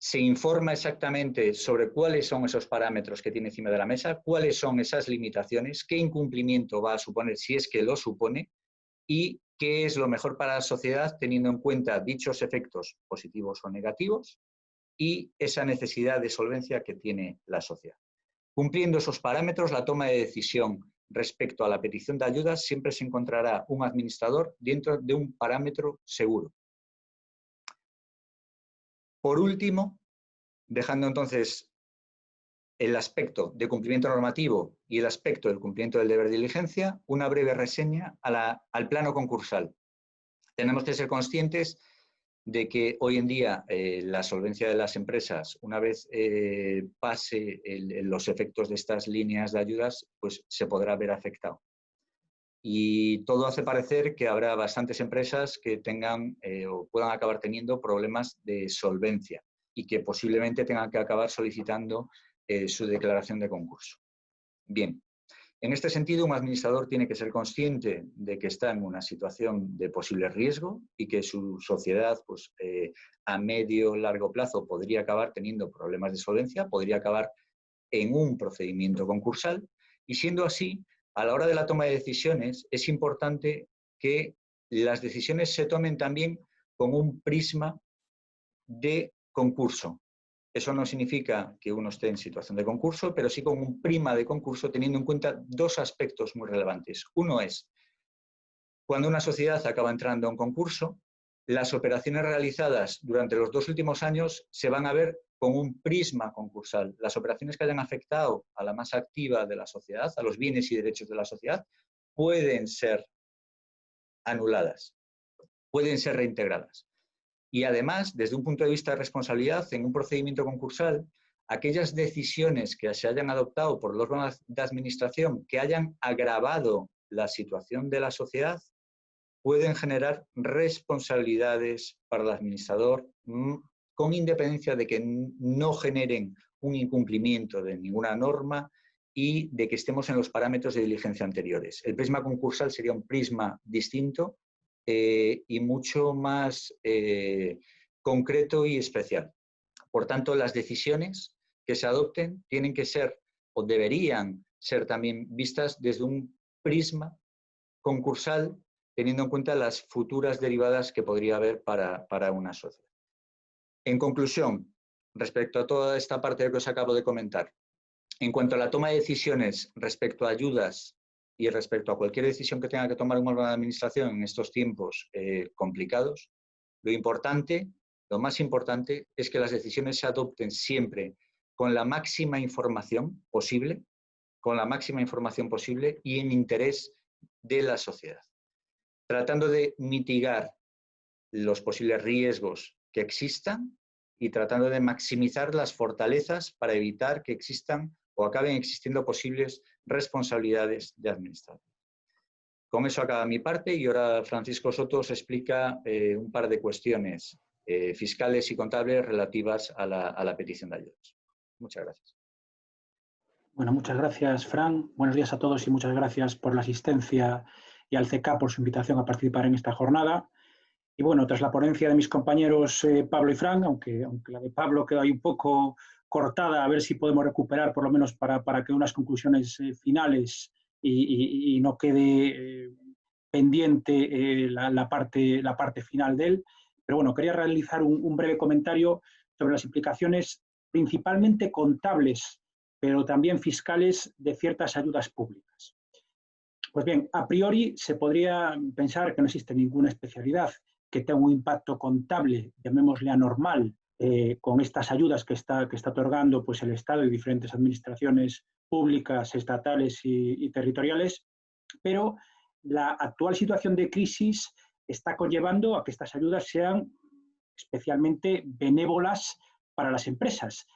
se informa exactamente sobre cuáles son esos parámetros que tiene encima de la mesa, cuáles son esas limitaciones, qué incumplimiento va a suponer si es que lo supone y qué es lo mejor para la sociedad teniendo en cuenta dichos efectos positivos o negativos y esa necesidad de solvencia que tiene la sociedad. Cumpliendo esos parámetros, la toma de decisión respecto a la petición de ayudas siempre se encontrará un administrador dentro de un parámetro seguro. Por último, dejando entonces el aspecto de cumplimiento normativo y el aspecto del cumplimiento del deber de diligencia, una breve reseña al plano concursal. Tenemos que ser conscientes de que hoy en día la solvencia de las empresas, una vez pase los efectos de estas líneas de ayudas, pues se podrá ver afectado. Y todo hace parecer que habrá bastantes empresas que tengan o puedan acabar teniendo problemas de solvencia y que posiblemente tengan que acabar solicitando su declaración de concurso. Bien, en este sentido, un administrador tiene que ser consciente de que está en una situación de posible riesgo y que su sociedad pues, a medio o largo plazo podría acabar teniendo problemas de solvencia, podría acabar en un procedimiento concursal y siendo así, a la hora de la toma de decisiones es importante que las decisiones se tomen también con un prisma de concurso. Eso no significa que uno esté en situación de concurso, pero sí con un prisma de concurso teniendo en cuenta dos aspectos muy relevantes. Uno es, cuando una sociedad acaba entrando a un concurso, las operaciones realizadas durante los 2 últimos años se van a ver con un prisma concursal. Las operaciones que hayan afectado a la masa activa de la sociedad, a los bienes y derechos de la sociedad, pueden ser anuladas, pueden ser reintegradas. Y además, desde un punto de vista de responsabilidad, en un procedimiento concursal, aquellas decisiones que se hayan adoptado por los órganos de administración que hayan agravado la situación de la sociedad pueden generar responsabilidades para el administrador con independencia de que no generen un incumplimiento de ninguna norma y de que estemos en los parámetros de diligencia anteriores. El prisma concursal sería un prisma distinto y mucho más concreto y especial. Por tanto, las decisiones que se adopten tienen que ser o deberían ser también vistas desde un prisma concursal, teniendo en cuenta las futuras derivadas que podría haber para una sociedad. En conclusión, respecto a toda esta parte que os acabo de comentar, en cuanto a la toma de decisiones respecto a ayudas y respecto a cualquier decisión que tenga que tomar un órgano de administración en estos tiempos complicados, lo más importante es que las decisiones se adopten siempre con la máxima información posible y en interés de la sociedad, tratando de mitigar los posibles riesgos que existan y tratando de maximizar las fortalezas para evitar que existan o acaben existiendo posibles responsabilidades de administración. Con eso acaba mi parte y ahora Francisco Soto os explica un par de cuestiones fiscales y contables relativas a la petición de ayudas. Muchas gracias. Bueno, muchas gracias, Fran. Buenos días a todos y muchas gracias por la asistencia y al CK por su invitación a participar en esta jornada. Y bueno, tras la ponencia de mis compañeros Pablo y Fran, aunque la de Pablo quedó ahí un poco cortada, a ver si podemos recuperar por lo menos para que unas conclusiones finales y no quede pendiente la parte final de él. Pero bueno, quería realizar un breve comentario sobre las implicaciones principalmente contables, pero también fiscales de ciertas ayudas públicas. Pues bien, a priori se podría pensar que no existe ninguna especialidad que tenga un impacto contable, llamémosle anormal, con estas ayudas que está otorgando pues, el Estado y diferentes administraciones públicas, estatales y territoriales, pero la actual situación de crisis está conllevando a que estas ayudas sean especialmente benévolas para las empresas,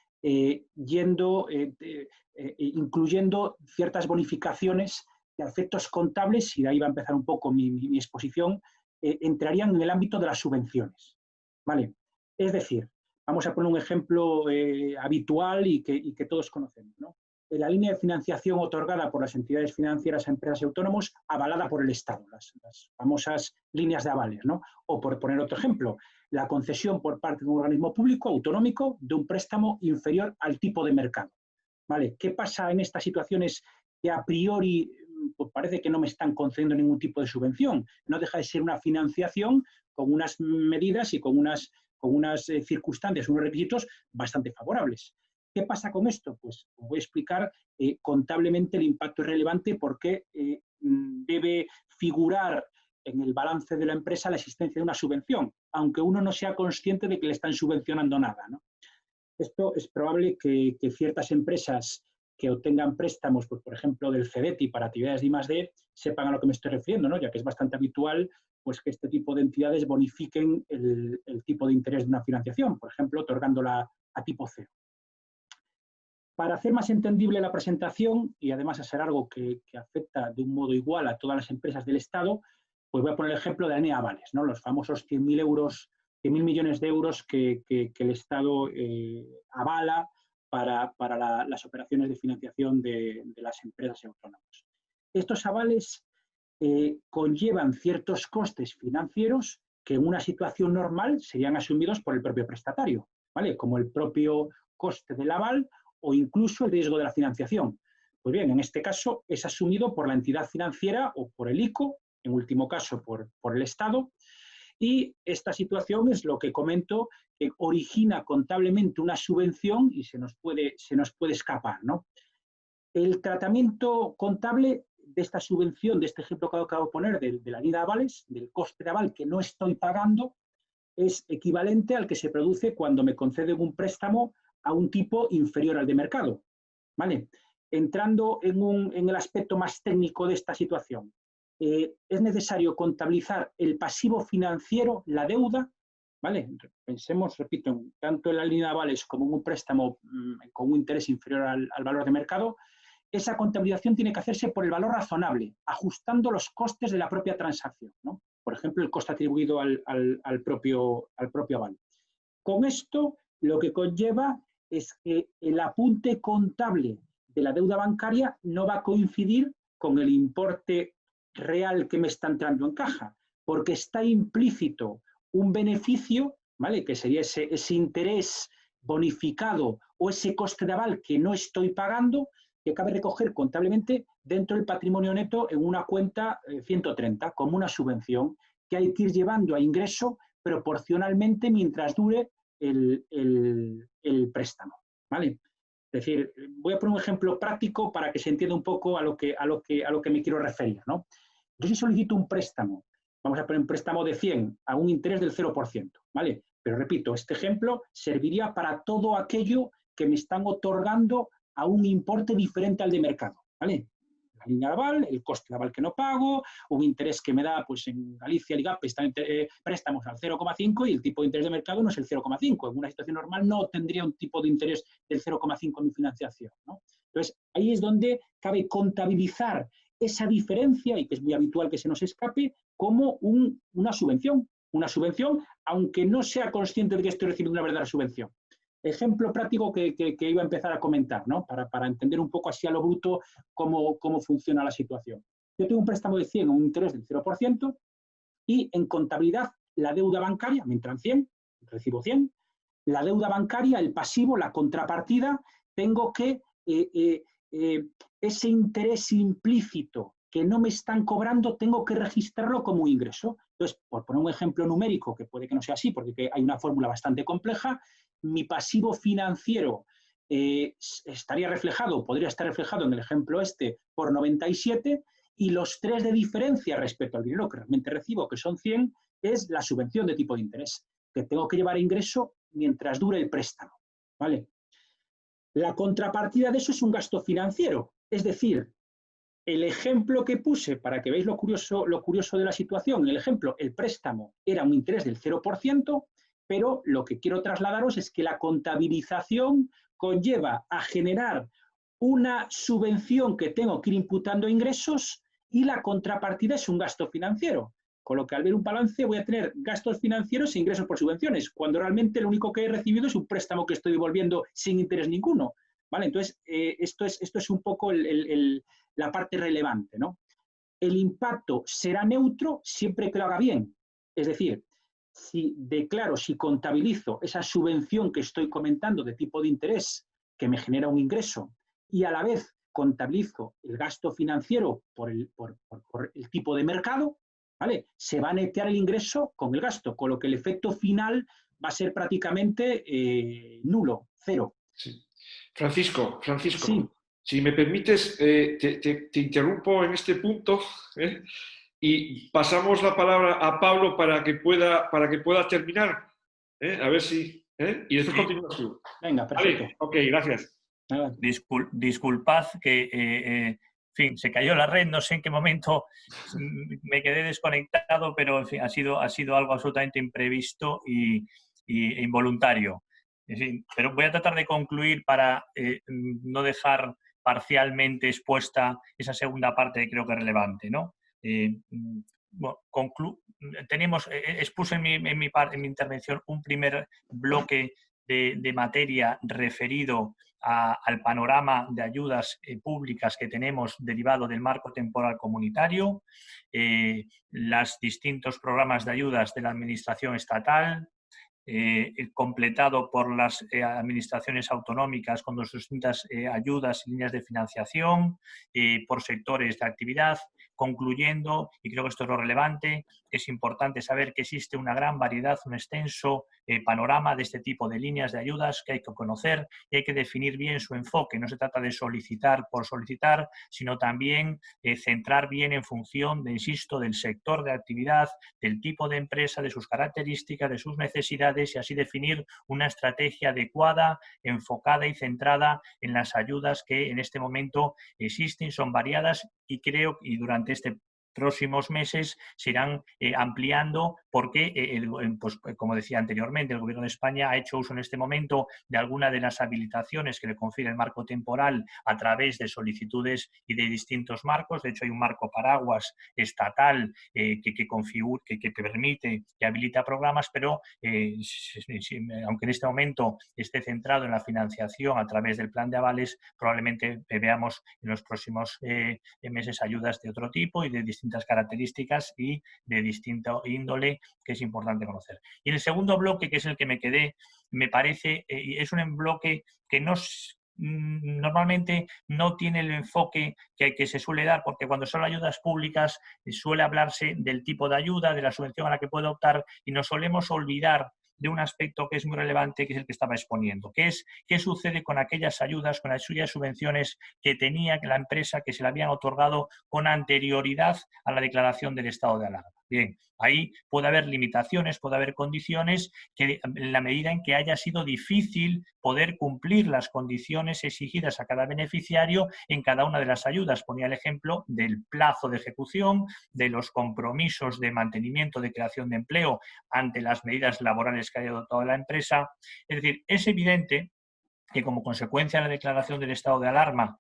incluyendo ciertas bonificaciones de efectos contables, y de ahí va a empezar un poco mi exposición, entrarían en el ámbito de las subvenciones. ¿Vale? Es decir, vamos a poner un ejemplo habitual y que todos conocemos, ¿no? La línea de financiación otorgada por las entidades financieras a empresas y autónomos, avalada por el Estado, las famosas líneas de avales, ¿no? O por poner otro ejemplo, la concesión por parte de un organismo público autonómico de un préstamo inferior al tipo de mercado. ¿Vale? ¿Qué pasa en estas situaciones que a priori pues parece que no me están concediendo ningún tipo de subvención? No deja de ser una financiación con unas medidas y con unas circunstancias, unos requisitos bastante favorables. ¿Qué pasa con esto? Pues os voy a explicar contablemente el impacto es relevante porque debe figurar en el balance de la empresa la existencia de una subvención, aunque uno no sea consciente de que le están subvencionando nada, ¿no? Esto es probable que ciertas empresas que obtengan préstamos, pues, por ejemplo, del CEDETI para actividades de I+D, sepan a lo que me estoy refiriendo, ¿no? Ya que es bastante habitual pues, que este tipo de entidades bonifiquen el tipo de interés de una financiación, por ejemplo, otorgándola a tipo cero. Para hacer más entendible la presentación, y además a ser algo que afecta de un modo igual a todas las empresas del Estado, pues voy a poner el ejemplo de la línea de avales, ¿no? Los famosos 100.000 millones de euros que el Estado avala para las operaciones de financiación de las empresas y autónomos. Estos avales conllevan ciertos costes financieros que en una situación normal serían asumidos por el propio prestatario, ¿vale? Como el propio coste del aval o incluso el riesgo de la financiación. Pues bien, en este caso es asumido por la entidad financiera o por el ICO, en último caso por el Estado, y esta situación es lo que comento, que origina contablemente una subvención y se nos puede escapar, ¿no? El tratamiento contable de esta subvención, de este ejemplo que acabo de poner, de la línea de avales, del coste de aval que no estoy pagando, es equivalente al que se produce cuando me conceden un préstamo a un tipo inferior al de mercado, ¿vale? Entrando en el aspecto más técnico de esta situación, es necesario contabilizar el pasivo financiero, la deuda, ¿vale? Pensemos, repito, tanto en la línea de avales como en un préstamo con un interés inferior al valor de mercado. Esa contabilización tiene que hacerse por el valor razonable, ajustando los costes de la propia transacción, ¿no? Por ejemplo, el coste atribuido al propio aval. Con esto, lo que conlleva es que el apunte contable de la deuda bancaria no va a coincidir con el importe real que me está entrando en caja, porque está implícito un beneficio, ¿vale? Que sería ese interés bonificado o ese coste de aval que no estoy pagando, que cabe recoger contablemente dentro del patrimonio neto en una cuenta 130, como una subvención que hay que ir llevando a ingreso proporcionalmente mientras dure el préstamo, ¿vale? Es decir, voy a poner un ejemplo práctico para que se entienda un poco a lo que me quiero referir, ¿no? Yo si solicito un préstamo, vamos a poner un préstamo de 100 a un interés del 0%, ¿vale? Pero repito, este ejemplo serviría para todo aquello que me están otorgando a un importe diferente al de mercado, ¿vale? La línea de aval, el coste de aval que no pago, un interés que me da, pues en Galicia, el IGAP, están préstamos al 0,5 y el tipo de interés de mercado no es el 0,5. En una situación normal no tendría un tipo de interés del 0,5 en mi financiación, ¿no? Entonces, ahí es donde cabe contabilizar esa diferencia, y que es muy habitual que se nos escape, como una subvención. Una subvención, aunque no sea consciente de que estoy recibiendo una verdadera subvención. Ejemplo práctico que iba a empezar a comentar, ¿no? Para entender un poco así a lo bruto cómo funciona la situación. Yo tengo un préstamo de 100 a un interés del 0% y en contabilidad la deuda bancaria, me entran 100, recibo 100, la deuda bancaria, el pasivo, la contrapartida, tengo que ese interés implícito que no me están cobrando, tengo que registrarlo como un ingreso. Entonces, por poner un ejemplo numérico, que puede que no sea así, porque hay una fórmula bastante compleja, mi pasivo financiero podría estar reflejado en el ejemplo este por 97, y los 3 de diferencia respecto al dinero que realmente recibo, que son 100, es la subvención de tipo de interés, que tengo que llevar a ingreso mientras dure el préstamo, ¿vale? La contrapartida de eso es un gasto financiero, es decir, el ejemplo que puse, para que veáis lo curioso de la situación, el ejemplo, el préstamo era un interés del 0%, pero lo que quiero trasladaros es que la contabilización conlleva a generar una subvención que tengo que ir imputando ingresos y la contrapartida es un gasto financiero. Con lo que al ver un balance voy a tener gastos financieros e ingresos por subvenciones, cuando realmente lo único que he recibido es un préstamo que estoy devolviendo sin interés ninguno, ¿vale? Entonces, esto es un poco la parte relevante, ¿no? El impacto será neutro siempre que lo haga bien. Es decir, si declaro, si contabilizo esa subvención que estoy comentando de tipo de interés que me genera un ingreso y a la vez contabilizo el gasto financiero por el tipo de mercado, ¿vale? Se va a netear el ingreso con el gasto, con lo que el efecto final va a ser prácticamente nulo, cero. Sí. Francisco, Sí. si me permites, te interrumpo en este punto y pasamos la palabra a Pablo para que pueda terminar. A ver si... y después continúas tú. Venga, perfecto. Vale, ok, gracias. Disculpad que, en fin, se cayó la red, no sé en qué momento me quedé desconectado, pero en fin, ha sido algo absolutamente imprevisto e involuntario. En fin, pero voy a tratar de concluir para no dejar parcialmente expuesta esa segunda parte que creo que es relevante, ¿no? Bueno, expuse en mi intervención un primer bloque de materia referido al panorama de ayudas públicas que tenemos derivado del marco temporal comunitario, los distintos programas de ayudas de la administración estatal, completado por las administraciones autonómicas con las distintas ayudas y líneas de financiación, por sectores de actividad, concluyendo, y creo que esto es lo relevante, que es importante saber que existe una gran variedad, un extenso panorama de este tipo de líneas de ayudas que hay que conocer y hay que definir bien su enfoque. No se trata de solicitar por solicitar, sino también centrar bien en función, insisto, del sector de actividad, del tipo de empresa, de sus características, de sus necesidades y así definir una estrategia adecuada, enfocada y centrada en las ayudas que en este momento existen, son variadas y creo y durante este próximos meses se irán ampliando porque, pues, como decía anteriormente, el Gobierno de España ha hecho uso en este momento de alguna de las habilitaciones que le confiere el marco temporal a través de solicitudes y de distintos marcos. De hecho, hay un marco paraguas estatal que permite, que habilita programas, pero aunque en este momento esté centrado en la financiación a través del plan de avales, probablemente veamos en los próximos meses ayudas de otro tipo y de distintas características y de distinta índole que es importante conocer. Y el segundo bloque, que es el que me quedé, me parece, es un bloque que normalmente no tiene el enfoque que se suele dar, porque cuando son ayudas públicas suele hablarse del tipo de ayuda, de la subvención a la que puede optar y nos solemos olvidar de un aspecto que es muy relevante, que es el que estaba exponiendo, que es qué sucede con aquellas ayudas, con aquellas subvenciones que tenía la empresa que se le habían otorgado con anterioridad a la declaración del estado de alarma. Bien, ahí puede haber limitaciones, puede haber condiciones que en la medida en que haya sido difícil poder cumplir las condiciones exigidas a cada beneficiario en cada una de las ayudas. Ponía el ejemplo del plazo de ejecución, de los compromisos de mantenimiento, de creación de empleo ante las medidas laborales que haya adoptado la empresa. Es decir, es evidente que como consecuencia de la declaración del estado de alarma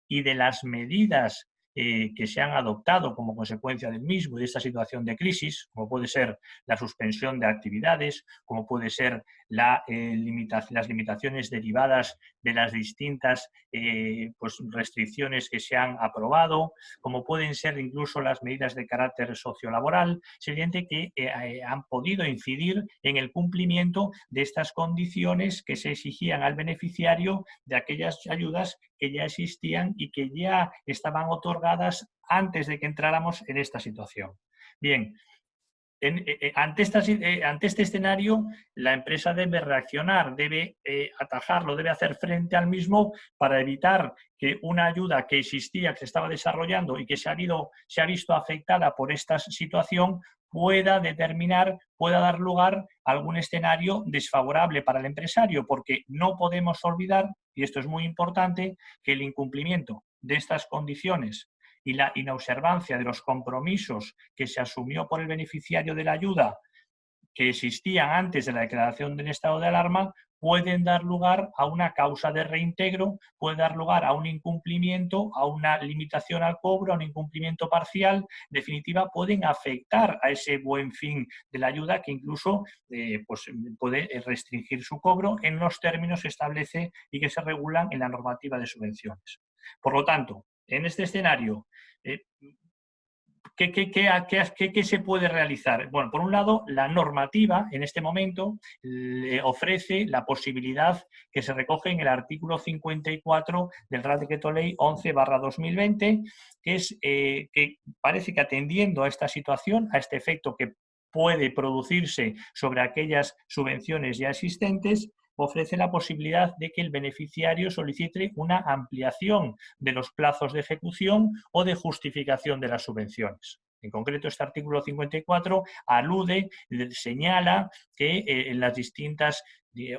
y de las medidas que se han adoptado como consecuencia del mismo y de esta situación de crisis, como puede ser la suspensión de actividades, como puede ser las limitaciones derivadas de las distintas pues, restricciones que se han aprobado, como pueden ser incluso las medidas de carácter sociolaboral, es evidente que han podido incidir en el cumplimiento de estas condiciones que se exigían al beneficiario de aquellas ayudas que ya existían y que ya estaban otorgadas antes de que entráramos en esta situación. Bien, ante este escenario, la empresa debe reaccionar, debe atajarlo, debe hacer frente al mismo para evitar que una ayuda que existía, que se estaba desarrollando y que se ha visto afectada por esta situación, pueda dar lugar a algún escenario desfavorable para el empresario, porque no podemos olvidar, y esto es muy importante, que el incumplimiento de estas condiciones y la inobservancia de los compromisos que se asumió por el beneficiario de la ayuda que existían antes de la declaración del estado de alarma pueden dar lugar a una causa de reintegro, puede dar lugar a un incumplimiento, a una limitación al cobro, a un incumplimiento parcial. En definitiva, pueden afectar a ese buen fin de la ayuda que incluso pues puede restringir su cobro en los términos que establece y que se regulan en la normativa de subvenciones. Por lo tanto, en este escenario, ¿qué se puede realizar? Bueno, por un lado, la normativa en este momento le ofrece la posibilidad que se recoge en el artículo 54 del Real Decreto Ley 11/2020, que es que parece que atendiendo a esta situación, a este efecto que puede producirse sobre aquellas subvenciones ya existentes, ofrece la posibilidad de que el beneficiario solicite una ampliación de los plazos de ejecución o de justificación de las subvenciones. En concreto, este artículo 54 alude, señala que en las distintas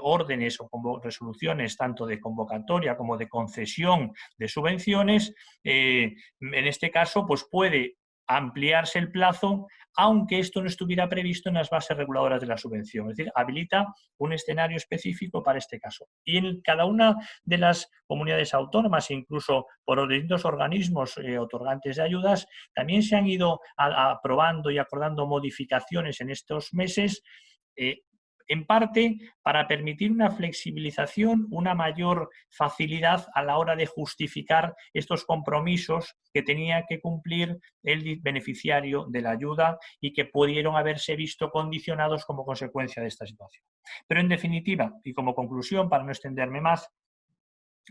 órdenes o resoluciones, tanto de convocatoria como de concesión de subvenciones, en este caso, pues puede ampliarse el plazo, aunque esto no estuviera previsto en las bases reguladoras de la subvención. Es decir, habilita un escenario específico para este caso. Y en cada una de las comunidades autónomas, incluso por los distintos organismos otorgantes de ayudas, también se han ido aprobando y acordando modificaciones en estos meses, en parte para permitir una flexibilización, una mayor facilidad a la hora de justificar estos compromisos que tenía que cumplir el beneficiario de la ayuda y que pudieron haberse visto condicionados como consecuencia de esta situación. Pero en definitiva, y como conclusión, para no extenderme más,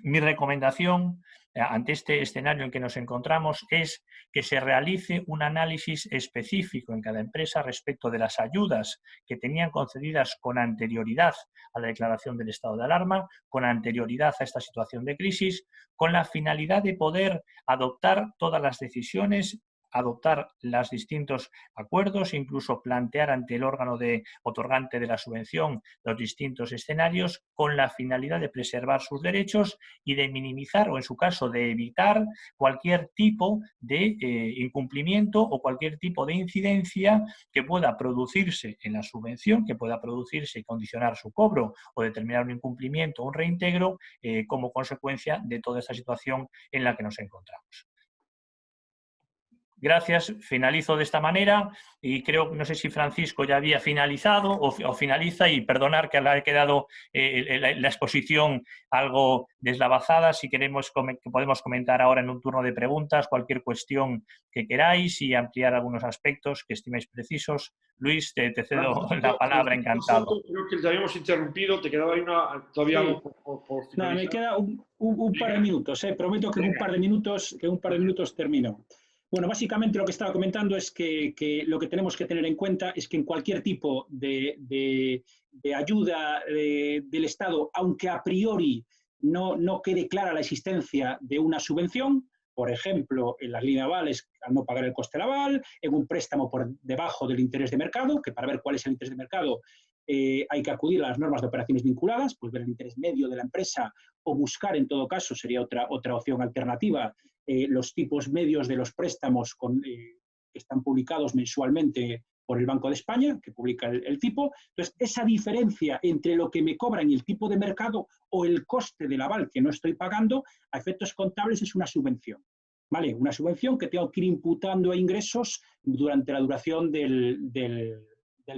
mi recomendación ante este escenario en que nos encontramos es que se realice un análisis específico en cada empresa respecto de las ayudas que tenían concedidas con anterioridad a la declaración del estado de alarma, con anterioridad a esta situación de crisis, con la finalidad de poder adoptar todas las decisiones, adoptar los distintos acuerdos, incluso plantear ante el órgano otorgante de la subvención los distintos escenarios con la finalidad de preservar sus derechos y de minimizar o, en su caso, de evitar cualquier tipo de incumplimiento o cualquier tipo de incidencia que pueda producirse en la subvención, que pueda producirse y condicionar su cobro o determinar un incumplimiento o un reintegro como consecuencia de toda esta situación en la que nos encontramos. Gracias, finalizo de esta manera y creo, no sé si Francisco ya había finalizado o finaliza, y perdonar que le haya quedado la exposición algo deslavazada. Si queremos, podemos comentar ahora en un turno de preguntas cualquier cuestión que queráis y ampliar algunos aspectos que estiméis precisos. Luis, te cedo la palabra, encantado. Creo que te habíamos interrumpido, te quedaba ahí todavía sí. algo por finalizar. No, me queda un par de minutos, prometo que en un par de minutos termino. Bueno, básicamente lo que estaba comentando es que lo que tenemos que tener en cuenta es que en cualquier tipo de ayuda del Estado, aunque a priori no quede clara la existencia de una subvención, por ejemplo, en las líneas avales, al no pagar el coste del aval, en un préstamo por debajo del interés de mercado, que para ver cuál es el interés de mercado hay que acudir a las normas de operaciones vinculadas, pues ver el interés medio de la empresa o buscar, en todo caso, sería otra opción alternativa, los tipos medios de los préstamos que están publicados mensualmente por el Banco de España, que publica el tipo. Entonces, esa diferencia entre lo que me cobran y el tipo de mercado o el coste del aval que no estoy pagando, a efectos contables es una subvención. ¿Vale? Una subvención que tengo que ir imputando a ingresos durante la duración del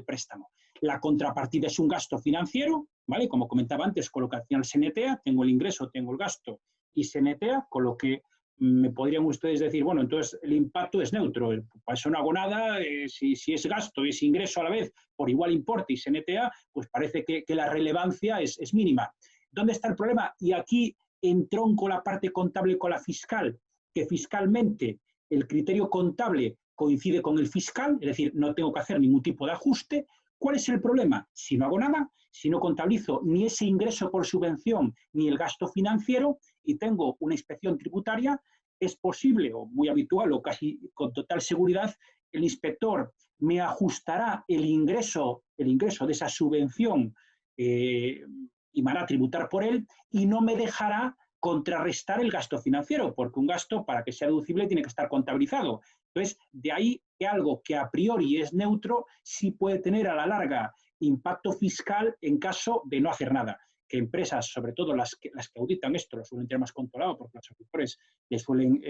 préstamo. La contrapartida es un gasto financiero, ¿vale? Como comentaba antes, con lo que al SNTA, tengo el ingreso, tengo el gasto y SNTA, con lo que me podrían ustedes decir, bueno, entonces el impacto es neutro, para eso no hago nada, si es gasto y es ingreso a la vez por igual importe y SNTA, pues parece que la relevancia es mínima. ¿Dónde está el problema? Y aquí entronco la parte contable con la fiscal, que fiscalmente el criterio contable coincide con el fiscal, es decir, no tengo que hacer ningún tipo de ajuste. ¿Cuál es el problema? Si no hago nada, si no contabilizo ni ese ingreso por subvención ni el gasto financiero y tengo una inspección tributaria, es posible o muy habitual o casi con total seguridad, el inspector me ajustará el ingreso de esa subvención y me hará tributar por él y no me dejará contrarrestar el gasto financiero, porque un gasto para que sea deducible tiene que estar contabilizado. Entonces, de ahí que algo que a priori es neutro sí puede tener a la larga impacto fiscal en caso de no hacer nada. Que empresas, sobre todo las que auditan esto, lo suelen tener más controlado porque los auditores les suelen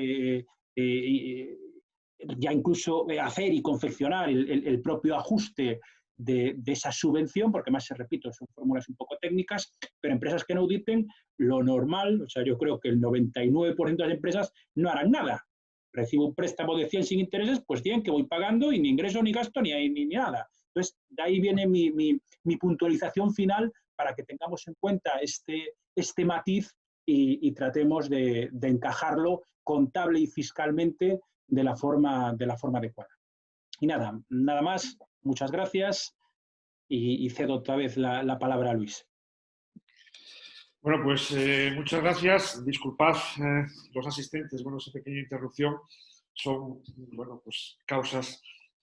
ya incluso hacer y confeccionar el propio ajuste de esa subvención, porque más, repito, son fórmulas un poco técnicas, pero empresas que no auditen, lo normal, o sea, yo creo que el 99% de las empresas no harán nada. Recibo un préstamo de 100 sin intereses, pues 100 que voy pagando y ni ingreso ni gasto ni nada. Entonces, de ahí viene mi puntualización final para que tengamos en cuenta este matiz y tratemos de encajarlo contable y fiscalmente de la forma adecuada. Y nada más, muchas gracias y cedo otra vez la palabra a Luis. Bueno, pues muchas gracias. Disculpad los asistentes, bueno, esa pequeña interrupción son, bueno, pues causas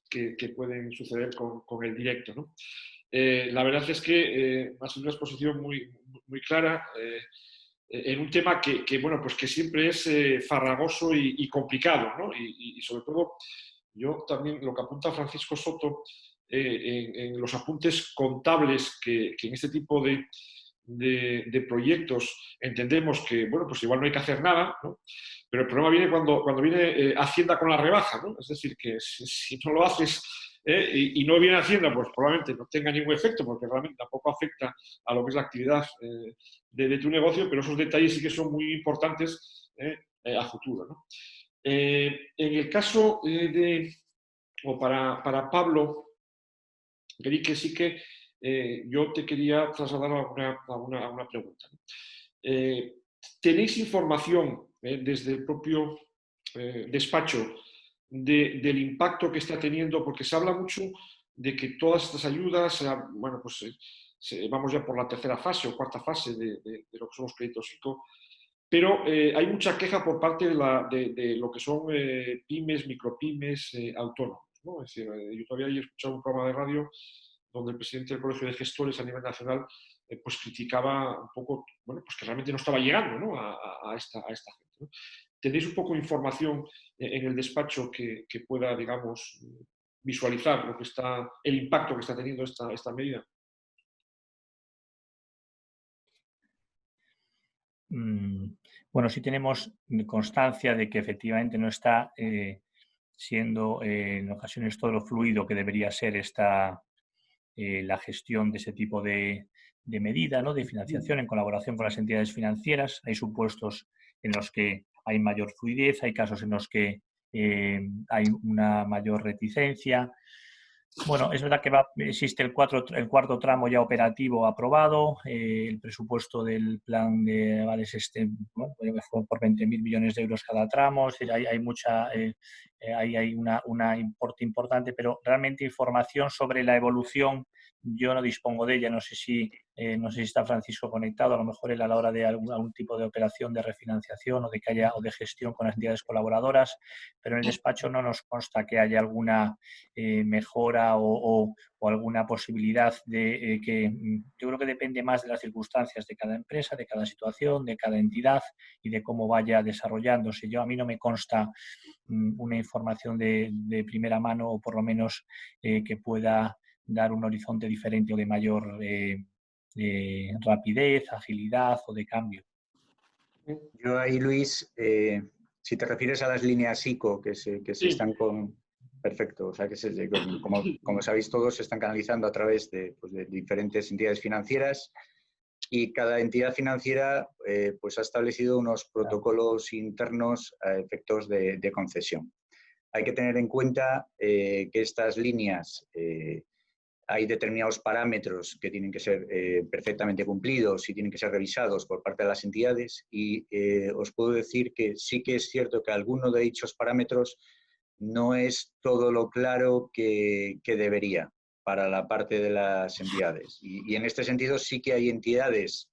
que pueden suceder con el directo, ¿no? La verdad es que ha sido una exposición muy clara en un tema que, bueno, pues que siempre es farragoso y complicado, ¿no? Y sobre todo, yo también, lo que apunta Francisco Soto en los apuntes contables que en este tipo de proyectos entendemos que, bueno, pues igual no hay que hacer nada, ¿no? Pero el problema viene cuando viene Hacienda con la rebaja, ¿no? Es decir, que si no lo haces y no viene Hacienda, pues probablemente no tenga ningún efecto, porque realmente tampoco afecta a lo que es la actividad de tu negocio, pero esos detalles sí que son muy importantes a futuro, ¿no? En el caso para Pablo, querí que sí que yo te quería trasladar a una pregunta, ¿no? ¿Tenéis información desde el propio despacho del impacto que está teniendo? Porque se habla mucho de que todas estas ayudas, bueno, pues vamos ya por la tercera fase o cuarta fase de lo que son los créditos ICO, pero hay mucha queja por parte de lo que son pymes, micropymes, autónomos, ¿no? Es decir, yo todavía he escuchado un programa de radio donde el presidente del Colegio de Gestores a nivel nacional pues criticaba un poco, bueno, pues que realmente no estaba llegando, ¿no? a esta gente, ¿no? ¿Tenéis un poco de información en el despacho que pueda, digamos, visualizar el impacto que está teniendo esta medida? Bueno, sí tenemos constancia de que efectivamente no está siendo en ocasiones todo lo fluido que debería ser la gestión de ese tipo de medida, ¿no? De financiación en colaboración con las entidades financieras. Hay supuestos en los que hay mayor fluidez, hay casos en los que hay una mayor reticencia. Bueno, es verdad que existe el cuarto tramo ya operativo aprobado, el presupuesto del plan de avales bueno, por 20.000 millones de euros cada tramo, es decir, hay una importe importante, pero realmente información sobre la evolución yo no dispongo de ella. No sé si está Francisco conectado, a lo mejor él a la hora de algún tipo de operación de refinanciación o de gestión con las entidades colaboradoras, pero en el despacho no nos consta que haya alguna mejora o alguna posibilidad de que yo creo que depende más de las circunstancias de cada empresa, de cada situación, de cada entidad y de cómo vaya desarrollándose. A mí no me consta una información de primera mano o por lo menos que pueda dar un horizonte diferente o de mayor rapidez, agilidad o de cambio. Yo ahí, Luis, si te refieres a las líneas ICO que se están con... Perfecto, o sea que como sabéis todos se están canalizando a través de diferentes entidades financieras y cada entidad financiera pues ha establecido unos protocolos internos a efectos de concesión. Hay que tener en cuenta que estas líneas hay determinados parámetros que tienen que ser perfectamente cumplidos y tienen que ser revisados por parte de las entidades y os puedo decir que sí que es cierto que alguno de dichos parámetros no es todo lo claro que debería para la parte de las entidades. Y en este sentido sí que hay entidades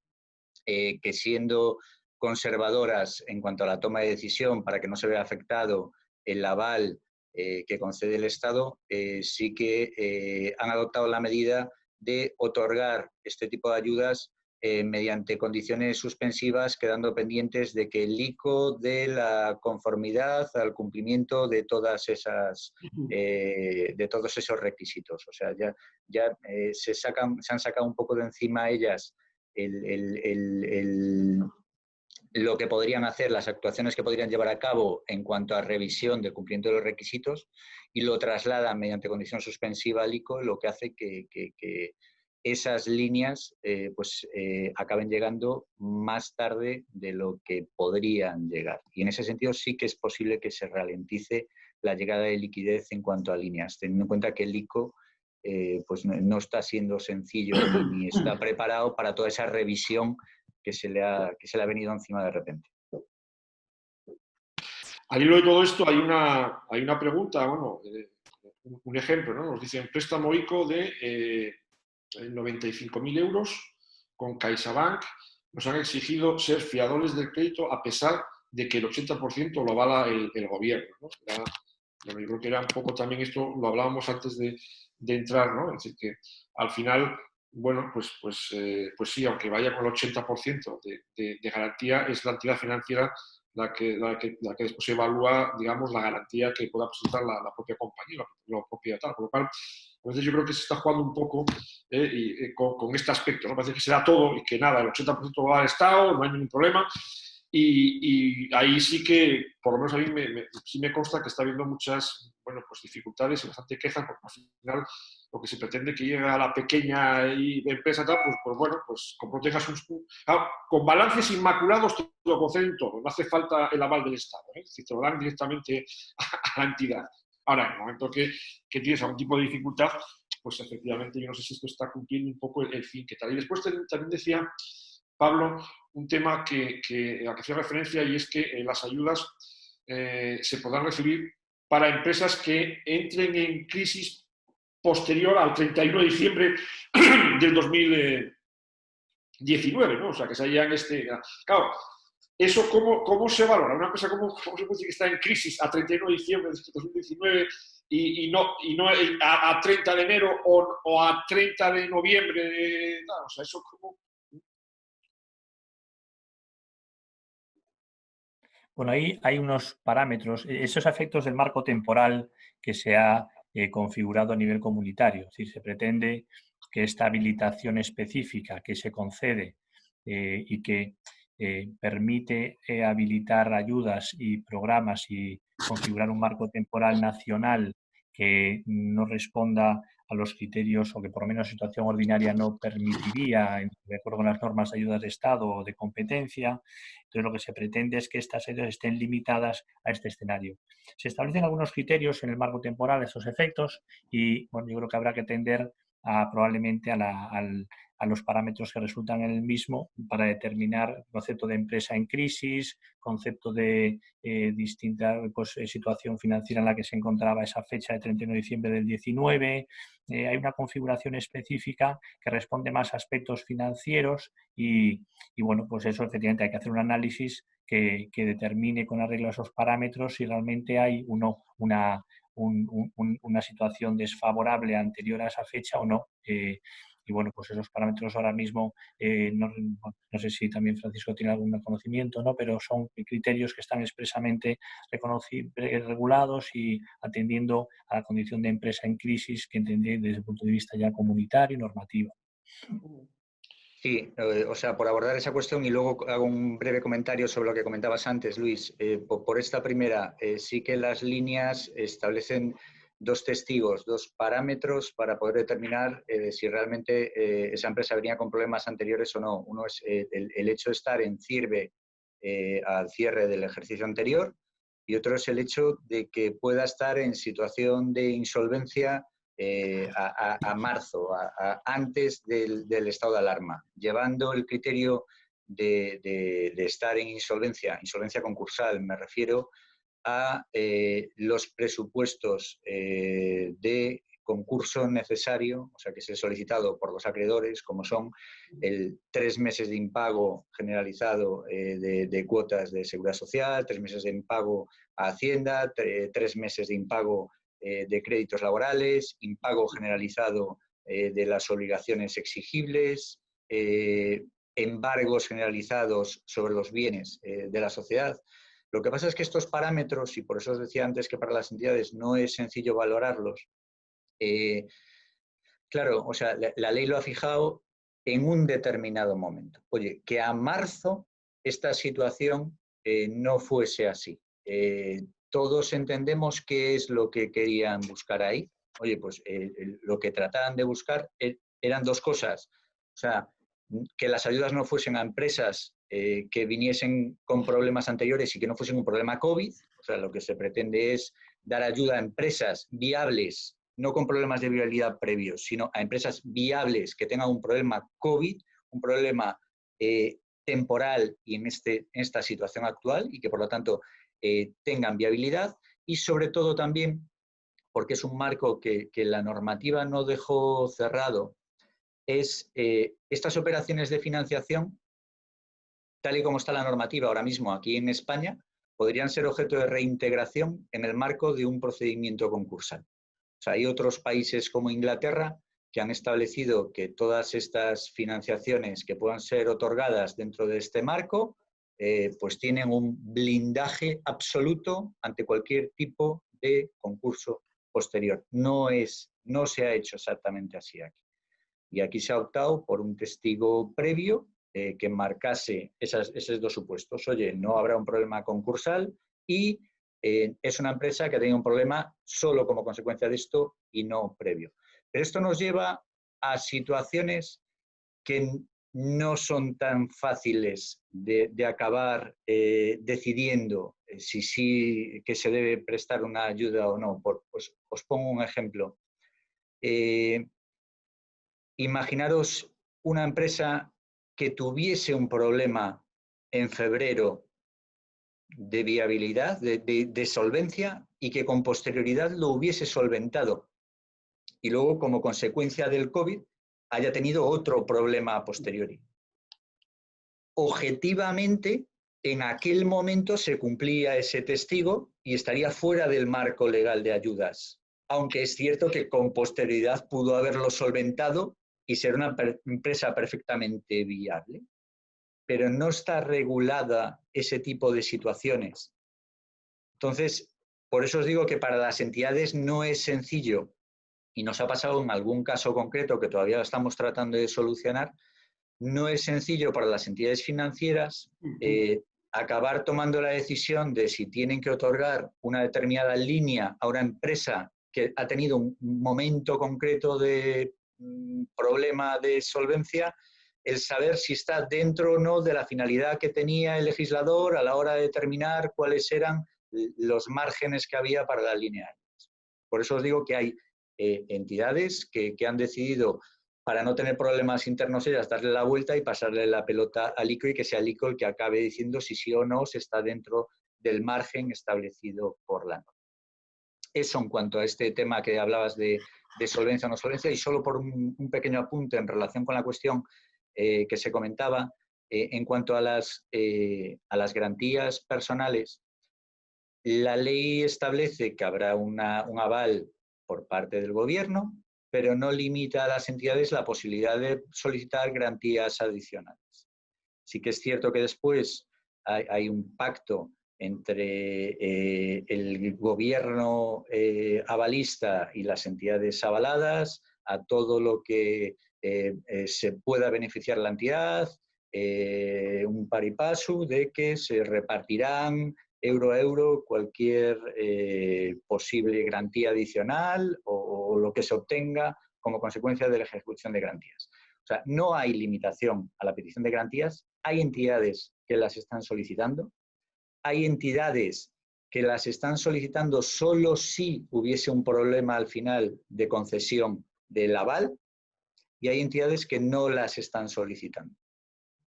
que, siendo conservadoras en cuanto a la toma de decisión para que no se vea afectado el aval que concede el Estado, sí que han adoptado la medida de otorgar este tipo de ayudas mediante condiciones suspensivas, quedando pendientes de que el ICO dé la conformidad al cumplimiento de todas esas, de todos esos requisitos. O sea, ya se han sacado un poco de encima ellas lo que podrían hacer, las actuaciones que podrían llevar a cabo en cuanto a revisión del cumplimiento de los requisitos, y lo trasladan mediante condición suspensiva al ICO, lo que hace que esas líneas acaben llegando más tarde de lo que podrían llegar. Y en ese sentido sí que es posible que se ralentice la llegada de liquidez en cuanto a líneas, teniendo en cuenta que el ICO pues no está siendo sencillo ni está preparado para toda esa revisión que se le ha venido encima de repente. Al hilo de todo esto hay una pregunta, bueno, un ejemplo, ¿no? Nos dicen préstamo ICO de 95.000 euros con CaixaBank. Nos han exigido ser fiadores del crédito a pesar de que el 80% lo avala el gobierno, ¿no? Bueno, yo creo que era un poco también esto, lo hablábamos antes de entrar, ¿no? Es decir, que al final, bueno, pues sí, aunque vaya con el 80% de garantía, es la entidad financiera la que después evalúa, digamos, la garantía que pueda presentar la propia compañía, la propia tal. Por lo cual, entonces yo creo que se está jugando un poco con este aspecto, ¿no? Parece que se da todo y que nada, el 80% va al Estado, no hay ningún problema. Y ahí sí que, por lo menos a mí sí me consta que está habiendo muchas, bueno, pues dificultades y bastante quejas, porque al final lo que se pretende que llegue a la pequeña empresa tal, pues bueno, pues como tengas con balances inmaculados te lo conceden todo, no hace falta el aval del Estado, es decir, te lo dan directamente a la entidad. Ahora, en el momento que tienes algún tipo de dificultad, pues efectivamente yo no sé si esto está cumpliendo un poco el fin que tal. Y después también decía Pablo un tema a que hacía referencia, y es que las ayudas se podrán recibir para empresas que entren en crisis posterior al 31 de diciembre del 2019, ¿no? O sea, que se hayan Claro, ¿eso cómo se valora? Una empresa, ¿cómo se puede decir que está en crisis a 31 de diciembre de 2019 y no a 30 de enero o a 30 de noviembre? No, o sea, ¿eso cómo...? Bueno, ahí hay unos parámetros, esos efectos del marco temporal que se ha configurado a nivel comunitario. Es decir, se pretende que esta habilitación específica que se concede y que permite habilitar ayudas y programas y configurar un marco temporal nacional que no responda a los criterios o que por lo menos en situación ordinaria no permitiría, de acuerdo con las normas de ayudas de Estado o de competencia. Entonces, lo que se pretende es que estas ayudas estén limitadas a este escenario. Se establecen algunos criterios en el marco temporal de estos efectos y, bueno, yo creo que habrá que tender probablemente a los parámetros que resultan en el mismo para determinar el concepto de empresa en crisis, concepto de distinta situación financiera en la que se encontraba esa fecha de 31 de diciembre del 19. Hay una configuración específica que responde más a aspectos financieros y bueno, pues eso efectivamente hay que hacer un análisis que determine con arreglo a esos parámetros si realmente hay una situación desfavorable anterior a esa fecha o no. Y bueno, pues esos parámetros ahora mismo, no sé si también Francisco tiene algún conocimiento, ¿no? Pero son criterios que están expresamente regulados y atendiendo a la condición de empresa en crisis que entendí desde el punto de vista ya comunitario y normativo. Sí, o sea, por abordar esa cuestión y luego hago un breve comentario sobre lo que comentabas antes, Luis. Por esta primera, sí que las líneas establecen dos testigos, dos parámetros para poder determinar si realmente esa empresa venía con problemas anteriores o no. Uno es el hecho de estar en CIRBE al cierre del ejercicio anterior, y otro es el hecho de que pueda estar en situación de insolvencia a marzo, antes del estado de alarma, llevando el criterio de estar en insolvencia concursal, me refiero a los presupuestos de concurso necesario, o sea, que se ha solicitado por los acreedores, como son el 3 meses de impago generalizado de cuotas de seguridad social, 3 meses de impago a Hacienda, 3 meses de impago de créditos laborales, impago generalizado de las obligaciones exigibles, embargos generalizados sobre los bienes de la sociedad. Lo que pasa es que estos parámetros, y por eso os decía antes que para las entidades no es sencillo valorarlos, claro, o sea, la ley lo ha fijado en un determinado momento. Oye, que a marzo esta situación no fuese así. Todos entendemos qué es lo que querían buscar ahí. Oye, pues lo que trataban de buscar eran 2 cosas. O sea, que las ayudas no fuesen a empresas que viniesen con problemas anteriores y que no fuesen un problema COVID. O sea, lo que se pretende es dar ayuda a empresas viables, no con problemas de viabilidad previos, sino a empresas viables que tengan un problema COVID, un problema temporal y en esta situación actual, y que por lo tanto tengan viabilidad, y sobre todo también, porque es un marco que la normativa no dejó cerrado, es estas operaciones de financiación, tal y como está la normativa ahora mismo aquí en España, podrían ser objeto de reintegración en el marco de un procedimiento concursal. O sea, hay otros países como Inglaterra que han establecido que todas estas financiaciones que puedan ser otorgadas dentro de este marco, pues tienen un blindaje absoluto ante cualquier tipo de concurso posterior. No se ha hecho exactamente así aquí. Y aquí se ha optado por un testigo previo que marcase esos 2 supuestos. Oye, no habrá un problema concursal y es una empresa que ha tenido un problema solo como consecuencia de esto y no previo. Pero esto nos lleva a situaciones que no son tan fáciles de acabar decidiendo si sí que se debe prestar una ayuda o no. Pues os pongo un ejemplo. Imaginaros una empresa que tuviese un problema en febrero de viabilidad, de solvencia, y que con posterioridad lo hubiese solventado. Y luego, como consecuencia del COVID, haya tenido otro problema a posteriori. Objetivamente, en aquel momento se cumplía ese testigo y estaría fuera del marco legal de ayudas. Aunque es cierto que con posterioridad pudo haberlo solventado y ser una empresa perfectamente viable. Pero no está regulada ese tipo de situaciones. Entonces, por eso os digo que para las entidades no es sencillo, y nos ha pasado en algún caso concreto que todavía estamos tratando de solucionar, no es sencillo para las entidades financieras acabar tomando la decisión de si tienen que otorgar una determinada línea a una empresa que ha tenido un momento concreto de problema de solvencia, el saber si está dentro o no de la finalidad que tenía el legislador a la hora de determinar cuáles eran los márgenes que había para la línea. Por eso os digo que hay entidades que han decidido, para no tener problemas internos ellas, darle la vuelta y pasarle la pelota al ICO y que sea el ICO el que acabe diciendo si sí o no se está dentro del margen establecido por la norma. Eso en cuanto a este tema que hablabas de solvencia o no solvencia, y solo por un pequeño apunte en relación con la cuestión que se comentaba, en cuanto a las garantías personales, la ley establece que habrá un aval por parte del gobierno, pero no limita a las entidades la posibilidad de solicitar garantías adicionales. Sí que es cierto que después hay un pacto entre el gobierno avalista y las entidades avaladas a todo lo que se pueda beneficiar la entidad, un pari passu de que se repartirán euro a euro cualquier posible garantía adicional o lo que se obtenga como consecuencia de la ejecución de garantías. O sea, no hay limitación a la petición de garantías, hay entidades que las están solicitando, hay entidades que las están solicitando solo si hubiese un problema al final de concesión del aval, y hay entidades que no las están solicitando.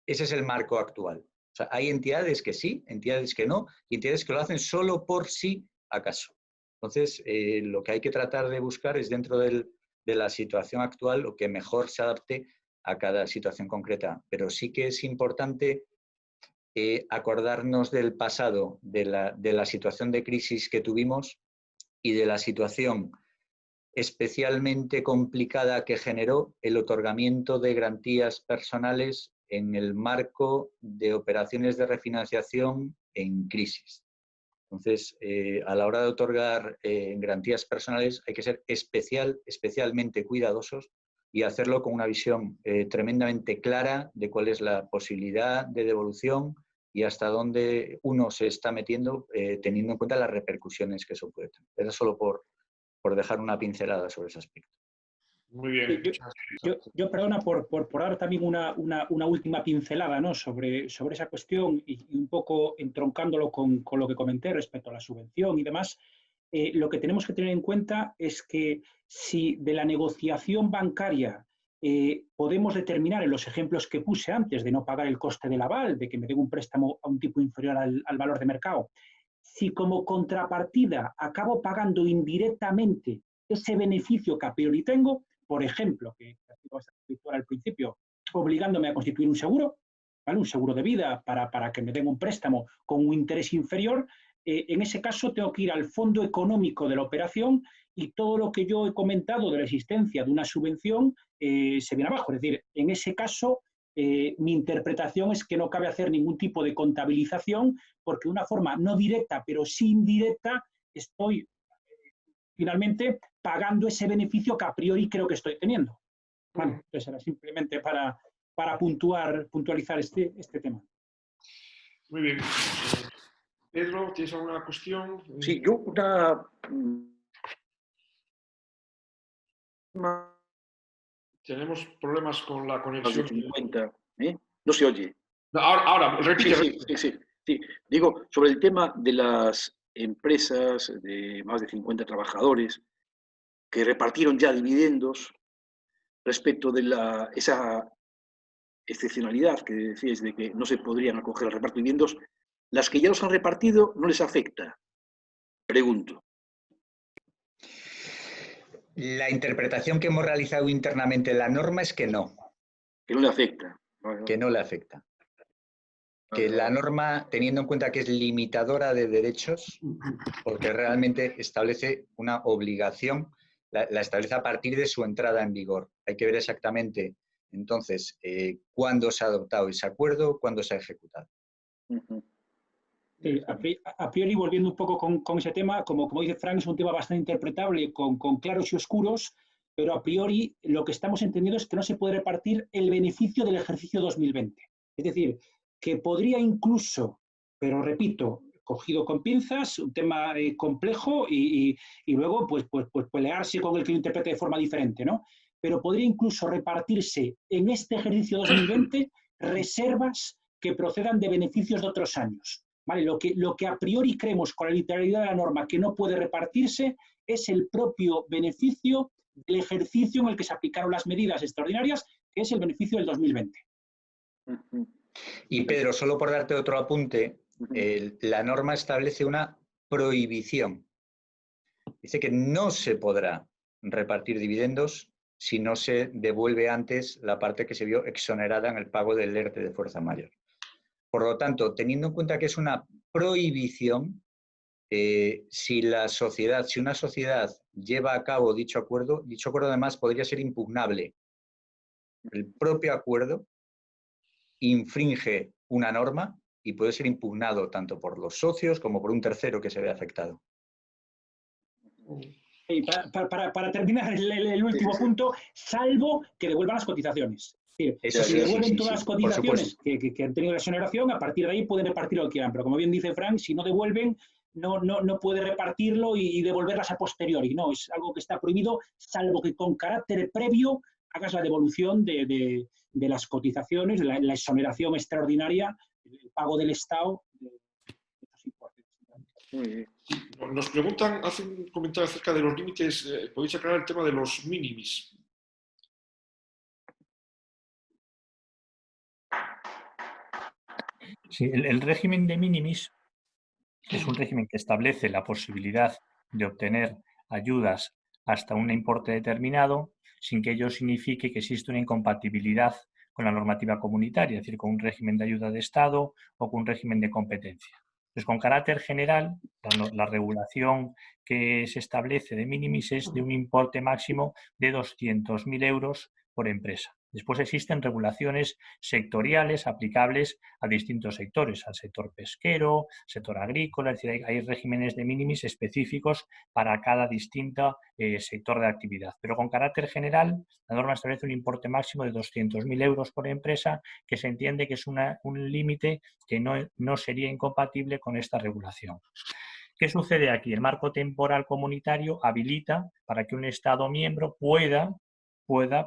Ese es el marco actual. O sea, hay entidades que sí, entidades que no, y entidades que lo hacen solo por si acaso. Entonces, lo que hay que tratar de buscar es dentro de la situación actual lo que mejor se adapte a cada situación concreta. Pero sí que es importante acordarnos del pasado, de la situación de crisis que tuvimos y de la situación especialmente complicada que generó el otorgamiento de garantías personales en el marco de operaciones de refinanciación en crisis. Entonces, a la hora de otorgar garantías personales hay que ser especialmente cuidadosos y hacerlo con una visión tremendamente clara de cuál es la posibilidad de devolución y hasta dónde uno se está metiendo, teniendo en cuenta las repercusiones que eso puede tener. Era solo por dejar una pincelada sobre ese aspecto. Muy bien. Yo perdona por dar también una última pincelada, ¿no? sobre esa cuestión y un poco entroncándolo con lo que comenté respecto a la subvención y demás. Lo que tenemos que tener en cuenta es que si de la negociación bancaria podemos determinar en los ejemplos que puse antes de no pagar el coste del aval, de que me den un préstamo a un tipo inferior al valor de mercado, si como contrapartida acabo pagando indirectamente ese beneficio que a priori tengo, por ejemplo, que al principio, obligándome a constituir un seguro, ¿vale? Un seguro de vida para que me den un préstamo con un interés inferior, en ese caso tengo que ir al fondo económico de la operación y todo lo que yo he comentado de la existencia de una subvención se viene abajo. Es decir, en ese caso, mi interpretación es que no cabe hacer ningún tipo de contabilización porque de una forma no directa, pero sí indirecta, estoy finalmente pagando ese beneficio que a priori creo que estoy teniendo. Bueno, entonces era simplemente para puntualizar este tema. Muy bien. Pedro, ¿tienes alguna cuestión? Sí, yo Tenemos problemas con la más conexión. de 50, ¿eh? No se oye. No, ahora, repite. Sí. Digo, sobre el tema de las empresas de más de 50 trabajadores que repartieron ya dividendos respecto de esa excepcionalidad que decíais de que no se podrían acoger al reparto de dividendos, las que ya los han repartido no les afecta. Pregunto. La interpretación que hemos realizado internamente en la norma es que no. Que no le afecta. Que no le afecta. Que la norma, teniendo en cuenta que es limitadora de derechos, porque realmente establece una obligación, la establece a partir de su entrada en vigor. Hay que ver exactamente, entonces, cuándo se ha adoptado ese acuerdo, cuándo se ha ejecutado. Sí, a priori, volviendo un poco con ese tema, como dice Frank, es un tema bastante interpretable, con claros y oscuros, pero a priori lo que estamos entendiendo es que no se puede repartir el beneficio del ejercicio 2020. Es decir, que podría incluso, pero repito, cogido con pinzas, un tema complejo y luego pues pelearse con el que lo interprete de forma diferente, ¿no? Pero podría incluso repartirse en este ejercicio 2020 reservas que procedan de beneficios de otros años. ¿Vale? Lo que a priori creemos con la literalidad de la norma que no puede repartirse es el propio beneficio del ejercicio en el que se aplicaron las medidas extraordinarias, que es el beneficio del 2020. Y Pedro, solo por darte otro apunte, la norma establece una prohibición. Dice que no se podrá repartir dividendos si no se devuelve antes la parte que se vio exonerada en el pago del ERTE de fuerza mayor. Por lo tanto, teniendo en cuenta que es una prohibición, si una sociedad lleva a cabo dicho acuerdo además podría ser impugnable. El propio acuerdo infringe una norma y puede ser impugnado tanto por los socios como por un tercero que se ve afectado. Y para terminar el último punto, salvo que devuelvan las cotizaciones. Es decir, si devuelven todas las cotizaciones que han tenido la exoneración, a partir de ahí pueden repartir lo que quieran. Pero como bien dice Frank, si no devuelven, no puede repartirlo y devolverlas a posteriori. No, es algo que está prohibido, salvo que con carácter previo hagas la devolución de las cotizaciones, la exoneración extraordinaria, el pago del Estado de estos importes. Muy bien. Nos preguntan, hacen un comentario acerca de los límites, podéis aclarar el tema de los mínimis. Sí, el régimen de minimis es un régimen que establece la posibilidad de obtener ayudas hasta un importe determinado sin que ello signifique que existe una incompatibilidad con la normativa comunitaria, es decir, con un régimen de ayuda de Estado o con un régimen de competencia. Entonces, con carácter general, la regulación que se establece de minimis es de un importe máximo de 200.000 euros por empresa. Después existen regulaciones sectoriales aplicables a distintos sectores, al sector pesquero, sector agrícola, es decir, hay regímenes de minimis específicos para cada distinto sector de actividad. Pero con carácter general, la norma establece un importe máximo de 200.000 euros por empresa, que se entiende que es un límite que no sería incompatible con esta regulación. ¿Qué sucede aquí? El marco temporal comunitario habilita para que un Estado miembro pueda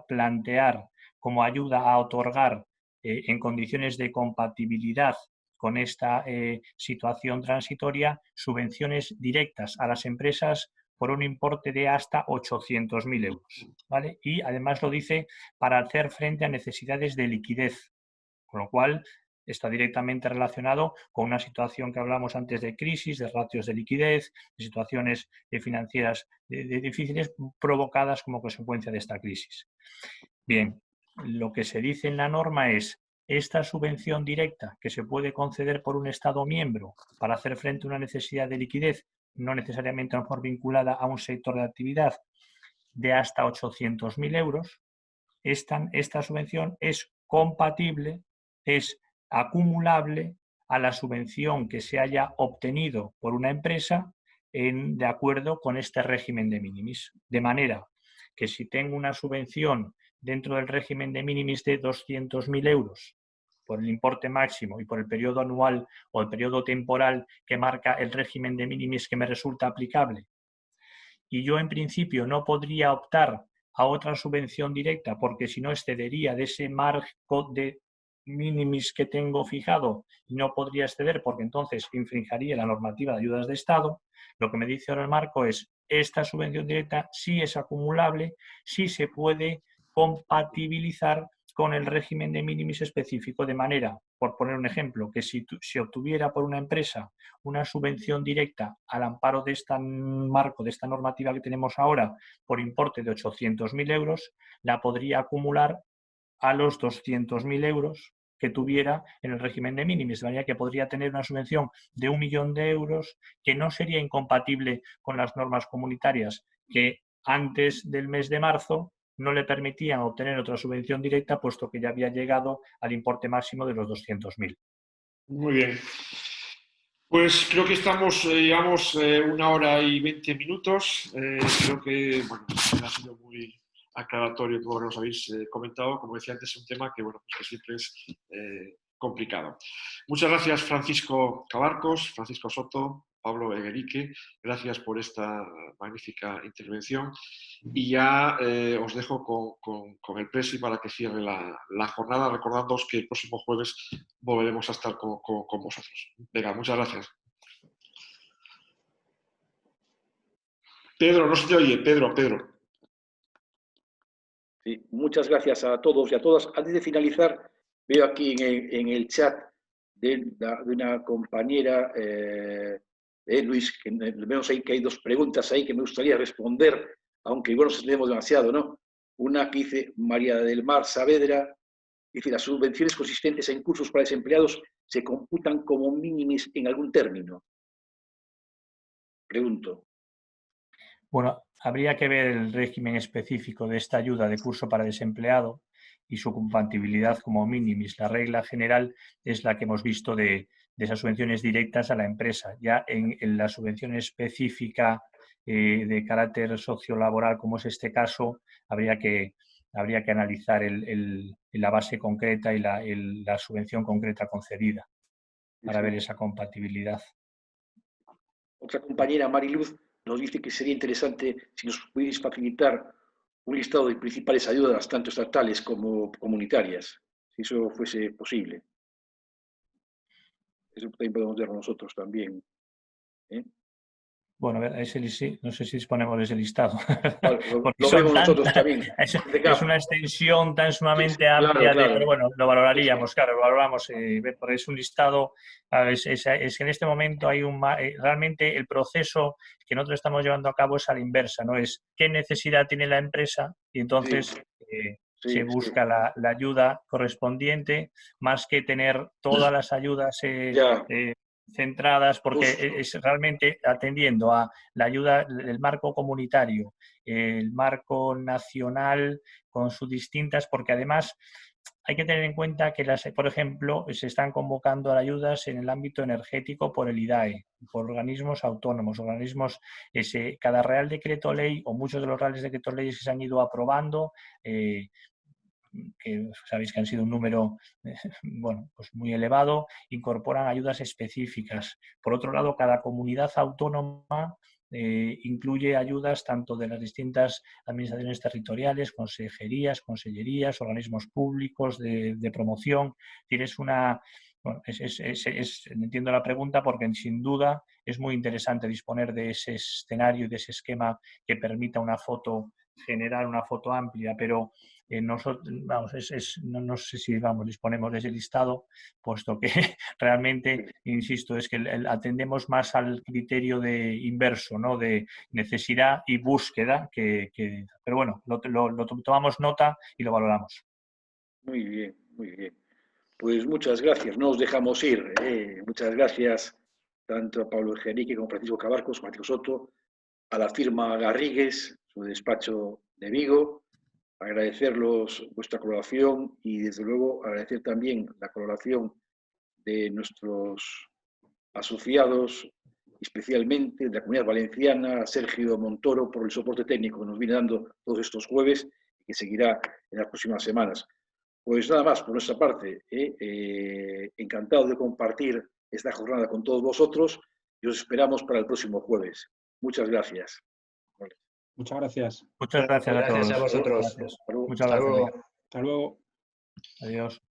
plantear como ayuda a otorgar en condiciones de compatibilidad con esta situación transitoria subvenciones directas a las empresas por un importe de hasta 800.000 euros. ¿Vale? Y además lo dice para hacer frente a necesidades de liquidez, con lo cual está directamente relacionado con una situación que hablamos antes de crisis, de ratios de liquidez, de situaciones financieras difíciles provocadas como consecuencia de esta crisis. Bien, lo que se dice en la norma es esta subvención directa que se puede conceder por un Estado miembro para hacer frente a una necesidad de liquidez, no necesariamente a lo mejor vinculada a un sector de actividad, de hasta 800.000 euros, esta subvención es compatible, es acumulable a la subvención que se haya obtenido por una empresa de acuerdo con este régimen de minimis. De manera que si tengo una subvención dentro del régimen de minimis de 200.000 euros por el importe máximo y por el periodo anual o el periodo temporal que marca el régimen de minimis que me resulta aplicable, y yo en principio no podría optar a otra subvención directa porque si no excedería de ese marco de minimis que tengo fijado y no podría exceder porque entonces infringiría la normativa de ayudas de Estado, lo que me dice ahora el marco es esta subvención directa sí es acumulable, sí se puede compatibilizar con el régimen de minimis específico, de manera, por poner un ejemplo, que si obtuviera por una empresa una subvención directa al amparo de este marco, de esta normativa que tenemos ahora, por importe de 800.000 euros, la podría acumular a los 200.000 euros que tuviera en el régimen de minimis, de manera que podría tener una subvención de 1 millón de euros que no sería incompatible con las normas comunitarias que antes del mes de marzo no le permitían obtener otra subvención directa, puesto que ya había llegado al importe máximo de los 200.000. Muy bien. Pues creo que estamos, llevamos 1 hora y 20 minutos. Creo que bueno, ha sido muy aclaratorio todo lo que nos habéis comentado. Como decía antes, es un tema que, bueno, pues que siempre es complicado. Muchas gracias, Francisco Cabarcos, Francisco Soto, Pablo Eguerique. Gracias por esta magnífica intervención. Y ya os dejo con el Presi para que cierre la jornada, recordándoos que el próximo jueves volveremos a estar con vosotros. Venga, muchas gracias. Pedro, no se te oye. Pedro. Sí, muchas gracias a todos y a todas. Antes de finalizar, veo aquí en el chat de una compañera, Luis, que vemos ahí que hay 2 preguntas ahí que me gustaría responder, aunque igual nos extendemos demasiado, ¿no? Una que dice María del Mar Saavedra, dice, ¿las subvenciones consistentes en cursos para desempleados se computan como minimis en algún término? Pregunto. Bueno, habría que ver el régimen específico de esta ayuda de curso para desempleado y su compatibilidad como minimis. La regla general es la que hemos visto de esas subvenciones directas a la empresa. Ya en la subvención específica de carácter sociolaboral, como es este caso, habría que analizar la base concreta y la subvención concreta concedida para ver esa compatibilidad. Otra compañera, Mariluz, nos dice que sería interesante si nos pudierais facilitar un listado de principales ayudas, tanto estatales como comunitarias, si eso fuese posible. Eso también podemos ver nosotros también. Bueno, a ver, sí, no sé si disponemos de ese listado. Vale, Porque lo son vemos nosotros tantas, también. es una extensión tan sumamente Claro, amplia, claro. pero bueno, lo valoraríamos, claro, lo valoramos, porque es un listado, es que en este momento hay realmente el proceso que nosotros estamos llevando a cabo es a la inversa, ¿no? Es qué necesidad tiene la empresa y entonces se busca la ayuda correspondiente, más que tener todas las ayudas centradas, porque es realmente atendiendo a la ayuda, el marco comunitario, el marco nacional con sus distintas, porque además hay que tener en cuenta que, por ejemplo, se están convocando a ayudas en el ámbito energético por el IDAE, por organismos autónomos, cada Real Decreto Ley o muchos de los Reales Decretos Leyes que se han ido aprobando, que sabéis que han sido un número bueno, pues muy elevado, incorporan ayudas específicas. Por otro lado, cada comunidad autónoma incluye ayudas tanto de las distintas administraciones territoriales, consejerías, consellerías, organismos públicos de promoción. Tienes una... Bueno, entiendo la pregunta porque sin duda es muy interesante disponer de ese escenario y de ese esquema que permita generar una foto amplia, pero nosotros, vamos, no sé si disponemos de ese listado, puesto que realmente, insisto, es que atendemos más al criterio de inverso, ¿no? De necesidad y búsqueda, pero bueno, lo tomamos nota y lo valoramos. Muy bien, muy bien. Pues muchas gracias, no os dejamos ir. Muchas gracias tanto a Pablo Ejerique como a Francisco Cabarcos, Francisco Soto, a la firma Garrigues, su despacho de Vigo, agradecerlos vuestra colaboración y desde luego agradecer también la colaboración de nuestros asociados, especialmente de la Comunidad Valenciana, a Sergio Montoro por el soporte técnico que nos viene dando todos estos jueves y que seguirá en las próximas semanas. Pues nada más por nuestra parte, encantado de compartir esta jornada con todos vosotros y os esperamos para el próximo jueves. Muchas gracias. Muchas gracias. Muchas gracias a todos. Gracias a vosotros. Gracias. Hasta luego. Muchas gracias. Hasta luego. Adiós.